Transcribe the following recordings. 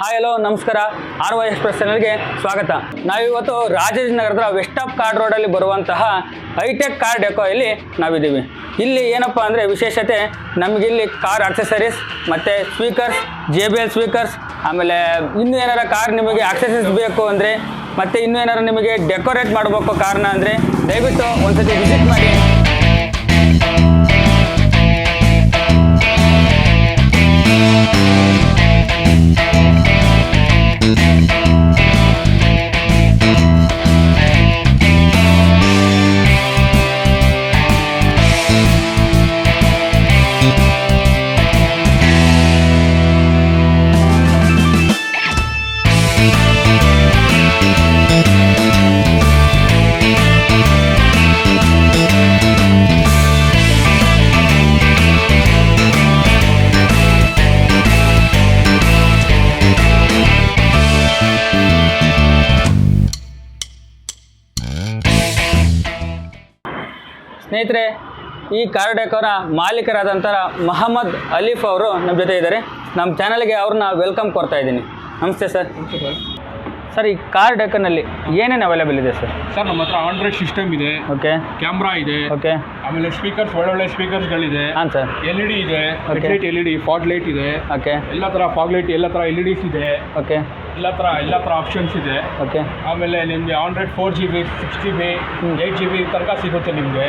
Hi hello ನಮಸ್ಕಾರ RY express ಚಾನಲ್ಗೆ ಸ್ವಾಗತ. ನಾವಿವತ್ತು ರಾಜಾಜಿನಗರದ ವೆಸ್ಟ್ ಆಫ್ ಕಾರ್ಡ್ ರೋಡಲ್ಲಿ ಬರುವಂತಹ ಹೈಟೆಕ್ ಕಾರ್ ಡೆಕೋ ಇಲ್ಲಿ ನಾವಿದ್ದೀವಿ. ಇಲ್ಲಿ ಏನಪ್ಪ ಅಂದರೆ ವಿಶೇಷತೆ ನಮಗಿಲ್ಲಿ ಕಾರ್ ಆಕ್ಸೆಸರೀಸ್ ಮತ್ತು ಸ್ಪೀಕರ್ಸ್, JBL ಸ್ಪೀಕರ್ಸ್, ಆಮೇಲೆ ಇನ್ನೂ ಏನಾರ ಕಾರ್ ನಿಮಗೆ ಆಕ್ಸೆಸರೀಸ್ ಬೇಕು ಅಂದರೆ ಮತ್ತು ಇನ್ನೂ ಏನಾರು ನಿಮಗೆ ಡೆಕೋರೇಟ್ ಮಾಡಬೇಕು ಕಾರ್ನ ಅಂದರೆ ದಯವಿಟ್ಟು ಒಂದ್ಸತಿ ವಿಸಿಟ್ ಮಾಡಿ. ಸ್ನೇಹಿತರೆ, ಈ ಕಾರ್ ಡೆಕೋರ ಮಾಲೀಕರಾದಂಥ ಮೊಹಮ್ಮದ್ ಅಲೀಫ್ ಅವರು ನಮ್ಮ ಜೊತೆ ಇದ್ದಾರೆ. ನಮ್ಮ ಚಾನಲ್ಗೆ ಅವ್ರನ್ನ ವೆಲ್ಕಮ್ ಕೊಡ್ತಾ ಇದ್ದೀನಿ. ನಮಸ್ತೆ ಸರ್. ಸರ್, ಈ ಕಾರ್ ಡೆಕೋನಲ್ಲಿ ಏನೇನು ಅವೈಲೇಬಲ್ ಇದೆ ಸರ್? ಸರ್, ನಮ್ಮ ಹತ್ರ ಆಂಡ್ರಾಯ್ಡ್ ಸಿಸ್ಟಮ್ ಇದೆ, ಓಕೆ, ಕ್ಯಾಮ್ರಾ ಇದೆ, ಓಕೆ, ಆಮೇಲೆ ಸ್ಪೀಕರ್ಸ್, ಒಳ್ಳೊಳ್ಳೆ ಸ್ಪೀಕರ್ಸ್ಗಳಿದೆ. ಹಾಂ ಸರ್. LED ಇದೆ, ಲೈಟ್ LED, ಫಾಗ್ ಲೈಟ್ ಇದೆ, ಓಕೆ, ಎಲ್ಲ ಥರ ಫಾಗ್ ಲೈಟ್, ಎಲ್ಲ ಥರ LEDs ಇದೆ, ಓಕೆ, ಎಲ್ಲ ಥರ ಆಪ್ಷನ್ಸ್ ಇದೆ. ಓಕೆ. ಆಮೇಲೆ ನಿಮಗೆ ಆಂಡ್ರಾಯ್ಡ್ 4GB, 6GB, 8GB ತನಕ ಸಿಗುತ್ತೆ ನಿಮಗೆ.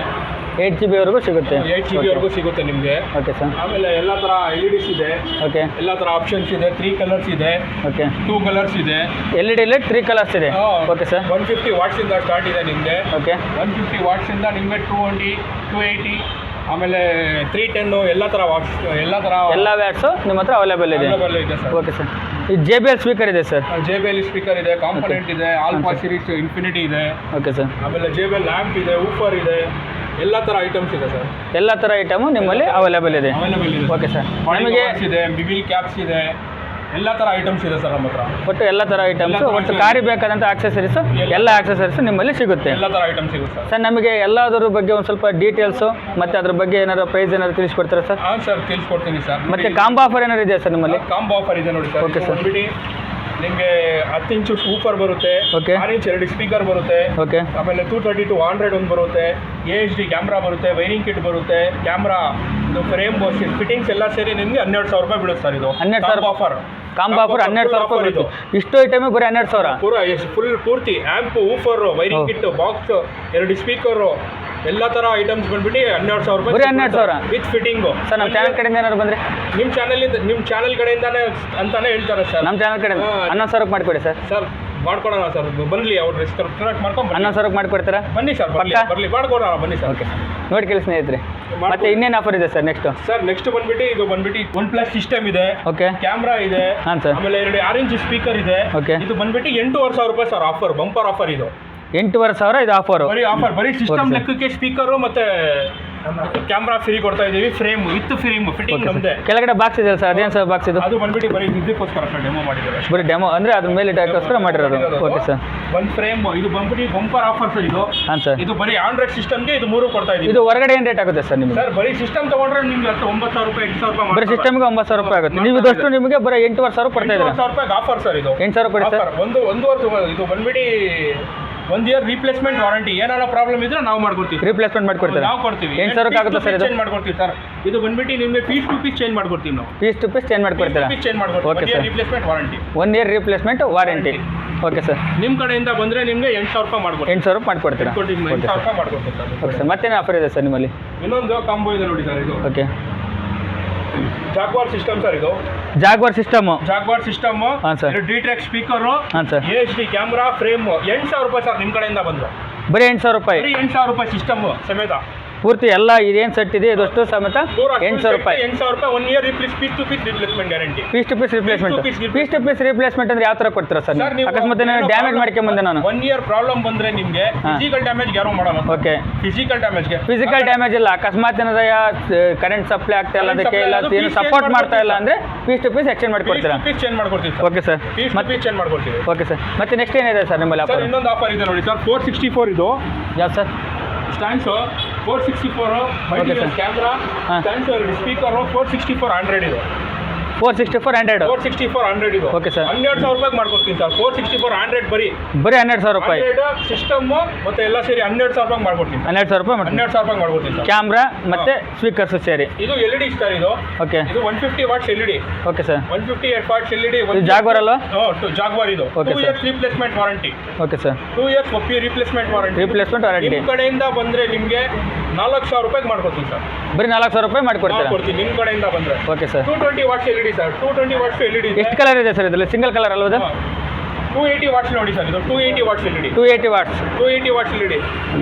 8GB ವರೆಗೂ ಸಿಗುತ್ತೆ. 8GB ವರೆಗೂ ಸಿಗುತ್ತೆ ನಿಮಗೆ. Okay sir. ಆಮೇಲೆ ಎಲ್ಲ ಥರ LEDs ಇದೆ, ಓಕೆ, ಎಲ್ಲ ಥರ ಆಪ್ಷನ್ಸ್ ಇದೆ. 3 ಕಲರ್ಸ್ ಇದೆ, ಓಕೆ, 2 ಕಲರ್ಸ್ ಇದೆ. LED ಲೈಟ್ 3 ಕಲರ್ಸ್ ಇದೆ. Okay sir. 150 ವಾಟ್ಸಿಂದ ಸ್ಟಾರ್ಟ್ ಇದೆ ನಿಮಗೆ. ಓಕೆ, 150 ವಾಟ್ಸಿಂದ ನಿಮಗೆ 220, 280, ಆಮೇಲೆ 310 ಎಲ್ಲ ವ್ಯಾಟ್ಸು ನಿಮ್ಮ ಹತ್ರ ಅವೈಲೇಬಲ್ ಇದೆ. ಇದೆ ಸರ್. Okay sir. ಈ JBL ಸ್ಪೀಕರ್ ಇದೆ ಸರ್. JBL ಸ್ಪೀಕರ್ ಇದೆ, ಕಾಂಪೊನೆಂಟ್ ಇದೆ, ಆಲ್ಫಾ ಸೀರೀಸ್ ಇನ್ಫಿನಿಟಿ ಇದೆ. Okay sir. ಆಮೇಲೆ JBL ಲ್ಯಾಂಪ್ ಇದೆ, ಊಫರ್ ಇದೆ, ಎಲ್ಲ ಥರ ಐಟಮ್ಸ್ ಇದೆ ಸರ್. ಎಲ್ಲ ಥರ ಐಟಮು ನಿಮ್ಮಲ್ಲಿ ಅವೈಲೇಬಲ್ ಇದೆ. Okay sir. ನಮಗೆ ಇದೆ, ಬಿಬಿಲ್ ಕ್ಯಾಪ್ಸ್ ಇದೆ, ಎಲ್ಲ ಥರ ಐಟಮ್ಸ್ ಇದೆ ಸರ್ ನಮ್ಮ ಹತ್ರ. ಒಟ್ಟು ಎಲ್ಲ ಥರ ಐಟಮ್ಸು, ಒಟ್ಟು ಕಾರಿ ಬೇಕಾದಂಥ ಆಕ್ಸೆಸರೀಸು, ಎಲ್ಲ ಆಕ್ಸೆಸರೀಸು ನಿಮ್ಮಲ್ಲಿ ಸಿಗುತ್ತೆ. ಎಲ್ಲ ಥರ ಐಟಮ್ಸ್ ಸಿಗುತ್ತೆ ಸರ್. ಸರ್, ನಮಗೆ ಎಲ್ಲದರ ಬಗ್ಗೆ ಒಂದು ಸ್ವಲ್ಪ ಡೀಟೇಲ್ಸು ಮತ್ತು ಅದ್ರ ಬಗ್ಗೆ ಏನಾದ್ರು ಪ್ರೈಸ್ ಏನಾದ್ರು ತಿಳಿಸ್ಕೊಡ್ತೀರಾ ಸರ್? ಹಾಂ ಸರ್, ತಿಳಿಸ್ಕೊಡ್ತೀನಿ ಸರ್. ಮತ್ತು ಕಾಂಬೋ ಆಫರ್ ಏನಾರು ಇದೆಯಾ ಸರ್ ನಿಮ್ಮಲ್ಲಿ? ಕಾಂಬೋ ಆಫರ್ ಇದೆ ನೋಡಿ ಸರ್. Okay sir. ನಿಮಗೆ 10 ಇಂಚು ಊಫರ್ ಬರುತ್ತೆ, ಓಕೆ, 6 ಇಂಚ್ 2 ಸ್ಪೀಕರ್ ಬರುತ್ತೆ, ಓಕೆ, ಆಮೇಲೆ 232 100 ಒಂದು ಬರುತ್ತೆ, HD ಕ್ಯಾಮ್ರಾ ಬರುತ್ತೆ, ವೈರಿಂಗ್ ಕಿಟ್ ಬರುತ್ತೆ, ಕ್ಯಾಮ್ರಾ ಇದು ಫ್ರೇಮ್ ಫಿಟ್ಟಿಂಗ್ಸ್ ಎಲ್ಲ ಸೇರಿ ನಿಮಗೆ 12,000 ರೂಪಾಯಿ ಬೀಳುತ್ತೆ ಸರ್. ಇದು 12,000 ಆಫರ್. ಕಾಂಬೋ ಆಫರ್ 12,000 ರೂಪಾಯಿ ಬರುತ್ತೆ. ಇಷ್ಟು ಐಟಮೇ ಬರೀ 12,000 ಪೂರ ಪೂರ್ತಿ amp, woofer, wiring kit, box, 2 speaker, ಎಲ್ಲ ಥರ ಐಟಮ್ಸ್ ಬಂದ್ಬಿಟ್ಟು 12,000 ರೂಪಾಯಿ. ಬರೀ 12,000 ವಿತ್ ಫಿಟ್ಟಿಂಗು. ಸರ್, ನಮ್ಮ ಚಾನಲ್ ಕಡೆಯಿಂದ ಏನಾದ್ರು ಬಂದರೆ ನಿಮ್ಮ ಚಾನಲ್ ಕಡೆಯಿಂದಾನೆ ಅಂತಾನೆ ಹೇಳ್ತಾರೆ ಸರ್. ನಮ್ಮ ಚಾನಲ್ ಕಡೆ 11,000 ಮಾಡಿಕೊಡಿ ಸರ್. ಸರ್, ಮಾಡ್ಕೊಡೋಣ ಸರ್, ಬರಲಿ ಅವ್ರು ರಿಸ್ಕ್ರಾಕ್ಟ್ ಮಾಡ್ಕೊಂಡು 11,000 ಮಾಡಿಕೊಡ್ತೀರಾ? ಬನ್ನಿ ಸರ್, ಬರಲಿ ಮಾಡ್ಕೊಡೋಣ, ಬನ್ನಿ ಸರ್. ಓಕೆ, ನೋಡಿ ಕೇಳಿ ಸ್ನೇಹಿತರೆ. ಮತ್ತೆ ಇನ್ನೇನು ಆಫರ್ ಇದೆ ಸರ್ ನೆಕ್ಸ್ಟ್? ಸರ್, ನೆಕ್ಸ್ಟ್ ಬಂದ್ಬಿಟ್ಟು OnePlus ಸಿಸ್ಟಮ್ ಇದೆ, ಓಕೆ, ಕ್ಯಾಮ್ರಾ ಇದೆ, ಹಾಂ ಸರ್, ಆಮೇಲೆ 2 6 ಇಂಚ್ ಸ್ಪೀಕರ್ ಇದೆ. ಓಕೆ, ಇದು ಬಂದ್ಬಿಟ್ಟು 8,500 ರೂಪಾಯಿ ಸರ್. ಆಫರ್, ಬಂಪರ್ ಆಫರ್ ಇದು. 8,500 ಇದು ಆಫರು. ಬರೀ ಸಿಸ್ಟಮ್ ಲೆಕ್ಕಕ್ಕೆ ಸ್ಪೀಕರು ಮತ್ತೆ ಕ್ಯಾಮ್ರಾ ಫ್ರೀ ಕೊಡ್ತಾ ಇದೀವಿ. ಫ್ರೇಮ್ ವಿತ್ ಫ್ರೇಮ್ ಫಿಟ್ಟಿಂಗ್ ನಮ್ದೆ. ಕೆಳಗಡೆ ಬಾಕ್ಸ್ ಇದೆ ಸರ್, ಅದೇನು ಸರ್ ಬಾಕ್ಸ್ ಇದು? ಅದು ಬಂದ್ಬಿಟ್ಟು ಬರೀ ಇದಕ್ಕೋಸ್ಕರ ಸರ್ ಡೆಮೋ ಮಾಡಿದ್ದಾರೆ. ಬರೀ ಡೆಮೋ ಅಂದರೆ ಅದ್ರ ಮೇಲೆ ಇಡೋಕ್ಕೋಸ್ಕರ ಮಾಡಿರೋದು. Okay sir. ಒಂದು ಫ್ರೇಮ್ ಇದು ಬಂದ್ಬಿಟ್ಟು ಬಂಪರ್ ಆಫರ್ ಸರ್ ಇದು. ಹಾಂ ಸರ್. ಇದು ಬರೀ ಆಂಡ್ರಾಯ್ಡ್ ಸಿಸ್ಟಮ್ಗೆ ಇದು 3 ಕೊಡ್ತಾ ಇದೀವಿ. ಇದು ಹೊರಗಡೆ ಏನು ರೇಟ್ ಆಗುತ್ತೆ ಸರ್ ನಿಮಗೆ? ಸರ್, ಬರೀ ಸಿಸ್ಟಮ್ ತಗೊಂಡ್ರೆ ನಿಮ್ಗೆ 9,000 ರೂಪಾಯಿ, 8,000 ರೂಪಾಯಿ. ಬರೀ ಸಿಸ್ಟಮ್ಗೆ 9,000 ರೂಪಾಯಿ ಆಗುತ್ತೆ. ನೀವು ಇದಷ್ಟು ನಿಮಗೆ ಬರೀ 8,500 ಕೊಡ್ತಾ ಇದ್ದೀರಾ? 8,000 ರೂಪಾಯಿ ಆಫರ್ ಸರ್ ಇದು. 8,000 ಕೊಡಿ ಸರ್. ಒಂದು ವರ್ಷ ಇದು ಬಂದ್ಬಿಟ್ಟು 1 ಇಯರ್ ರೀಪ್ಲೇಸ್ಮೆಂಟ್ ವಾರಂಟಿ. ಏನಾರ ಪ್ರಾಬ್ಲಮ್ ಇದ್ರೆ ನಾವು ಮಾಡ್ಕೊಡ್ತೀವಿ. ರೀಪ್ಲೇಸ್ಮೆಂಟ್ ಮಾಡ್ಕೊಡ್ತೀವಿ, ನಾವು ಕೊಡ್ತೀವಿ. 8,000 ಆಗುತ್ತೆ ಸರ್. ಇದು ಚೇಂಜ್ ಮಾಡ್ಕೊಡ್ತೀವಿ ಸರ್. ಇದು ಬಂದ್ಬಿಟ್ಟು ನಿಮಗೆ ಪೀಸ್ ಟು ಪೀಸ್ ಚೇಂಜ್ ಮಾಡ್ಕೊಡ್ತೀವಿ ನಾವು. ಪೀಸ್ ಟು ಪೀಸ್ ಚೇಂಜ್ ಮಾಡ್ಕೊಡ್ತೀರಾ? ಚೇಂಜ್ ಮಾಡ್ಕೊಡ್ತೀವಿ. Okay sir. Replacement warranty. 1 year replacement warranty. Okay sir. ನಿಮ್ಮ ಕಡೆಯಿಂದ ಬಂದರೆ ನಿಮಗೆ 8,000 ರೂಪಾಯಿ ಮಾಡ್ಕೊಡ್ತೀವಿ. 8,000 ಮಾಡ್ಕೊಡ್ತೀರಾ? 8,000 ರೂಪಾಯಿ ಮಾಡ್ಕೊಡ್ತೀವಿ ಸರ್. Okay sir. ಮತ್ತೇನು ಆಫರ್ ಇದೆ ಸರ್ ನಿಮ್ಮಲ್ಲಿ? ಇನ್ನೊಂದು ಕಾಂಬೋ ಇದೆ ನೋಡಿ ಸರ್. ಇದು ಓಕೆ, ಜಾಗ್ವಾರ್ ಸಿಸ್ಟಮ್ ಸರ್. ಇದು ಜಾಗ್ವಾರ್ ಸಿಸ್ಟಮು. ಹಾಂ ಸರ್. D-Track ಸ್ಪೀಕರು, ಹಾಂ ಸರ್, HD ಕ್ಯಾಮ್ರಾ, ಫ್ರೇಮ್ 8,000 ರೂಪಾಯಿ ಸರ್. ನಿಮ್ಮ ಕಡೆಯಿಂದ ಬಂದು ಬರೀ 8,000 ರೂಪಾಯಿ. ಬರೀ 8,000 ರೂಪಾಯಿ ಸಿಸ್ಟಮ್ ಸಮೇತ ಪೂರ್ತಿ ಎಲ್ಲ ಇದೇನು ಸೆಟ್ ಇದೆ ಇದಷ್ಟು ಸಮೇತ 8,000 ರೂಪಾಯಿ. 8,000 ರೂಪಾಯಿ 1 year piece to piece replacement guarantee. Piece to piece replacement. Piece to piece replacement ಅಂದ್ರೆ ಯಾವ ಥರ ಕೊಡ್ತೀರಾ ಸರ್? ಅಕಸ್ಮಾತ್ ಡ್ಯಾಮೇಜ್ ಮಾಡ್ಕೊಂಬಂದೆ ನಾನು, 1 ಇಯರ್ ಪ್ರಾಬ್ಲಮ್ ಬಂದರೆ ನಿಮಗೆ ಫಿಸಿಕಲ್ ಡ್ಯಾಮೇಜ್ ಯಾರು ಮಾಡಲ್ಲ. ಓಕೆ, ಫಿಸಿಕಲ್ ಡ್ಯಾಮೇಜ್ ಇಲ್ಲ. ಅಕಸ್ಮಾತ್ ಏನಾರ ಕರೆಂಟ್ ಸಪ್ಲೈ ಆಗ್ತಾ ಇಲ್ಲ, ಅದಕ್ಕೆ ಇಲ್ಲ ಏನು ಸಪೋರ್ಟ್ ಮಾಡ್ತಾ ಇಲ್ಲ ಅಂದರೆ ಪೀಸ್ ಟು ಪೀಸ್ ಎಕ್ಸ್ಚೇಂಜ್ ಮಾಡ್ಕೊಡ್ತೀರಾ? ಚೇಂಜ್ ಮಾಡ್ಕೊಡ್ತೀವಿ. Okay sir. ಮತ್ತೆ ಚೇಂಜ್ ಮಾಡ್ಕೊಡ್ತೀವಿ. Okay sir. ಮತ್ತೆ ನೆಕ್ಸ್ಟ್ ಏನಿದೆ ಸರ್ ನಿಮ್ಮಲ್ಲಿ ಆಫರ್? ಇನ್ನೊಂದು ಆಫರ್ ಇದೆ ನೋಡಿ ಸರ್. 464 ಇದು. ಯಾವ sir? Stands 464 camera, stands, 2 speaker, 464 100 ಇದು. 464 100 464 ಇದು Okay, sir. 12,000 ರೂಪಾಯಿಗೆ ಮಾಡ್ಕೊಡ್ತೀನಿ ಸರ್. 464 100 ಬರೀ ಬರೀ 12,000 ರೂಪಾಯಿ. ಸಿಸ್ಟಮ್ಮು ಮತ್ತೆ ಎಲ್ಲ ಸೇರಿ 12,000 ರೂಪಾಯಿ ಮಾಡ್ಕೊಡ್ತೀನಿ. 12,000 ರೂಪಾಯಿ ಮಾಡಿ 12,000 ರೂಪಾಯಿ ಮಾಡ್ಕೊಡ್ತೀನಿ ಸರ್. ಕ್ಯಾಮ್ರಾ ಮತ್ತೆ ಸ್ಪೀಕರ್ಸ್ ಸೇರಿ. ಇದು LED ಸರ್ ಇದು. ಓಕೆ ಇದು 150 what's LED. Okay sir. 150 what's LED. ಇದು ಜಾಗ್ವಾರ್ ಅಲ್ವಾ? ಜಾಗ್ವಾರ್ ಇದು. Okay, 2 sir. Years replacement warranty. Okay sir. 2 years ಒಪ್ಪಿ ರಿಪ್ಲೇಸ್ಮೆಂಟ್ ವಾರಂಟಿ. Replacement warranty. ನಿಮ್ಮ ಕಡೆಯಿಂದ ಬಂದ್ರೆ ನಿಮಗೆ 4,000 ರೂಪಾಯಿಗೆ ಮಾಡ್ಕೊಡ್ತೀನಿ ಸರ್. ಬರೀ 4,000 ರೂಪಾಯಿ ಮಾಡ್ಕೊಡ್ತೀರಾ? ಮಾಡ್ಕೊಡ್ತೀನಿ ನಿಮ್ಮ ಕಡೆಯಿಂದ ಬಂದ್ರೆ. Okay sir. 220 what's LED sir. 220 what's LED ಇದೆ. ಎಷ್ಟು ಕಲರ್ ಇದೆ ಸರ್ ಇದರಲ್ಲಿ? ಸಿಂಗಲ್ ಕಲರ್ ಅಲ್ವಾ ಇದು? 280 ವಾಟ್ಸ್ ನೋಡಿ ಸರ್ ಇದು. 280 what's LED. 280 what's. 280 what's LED.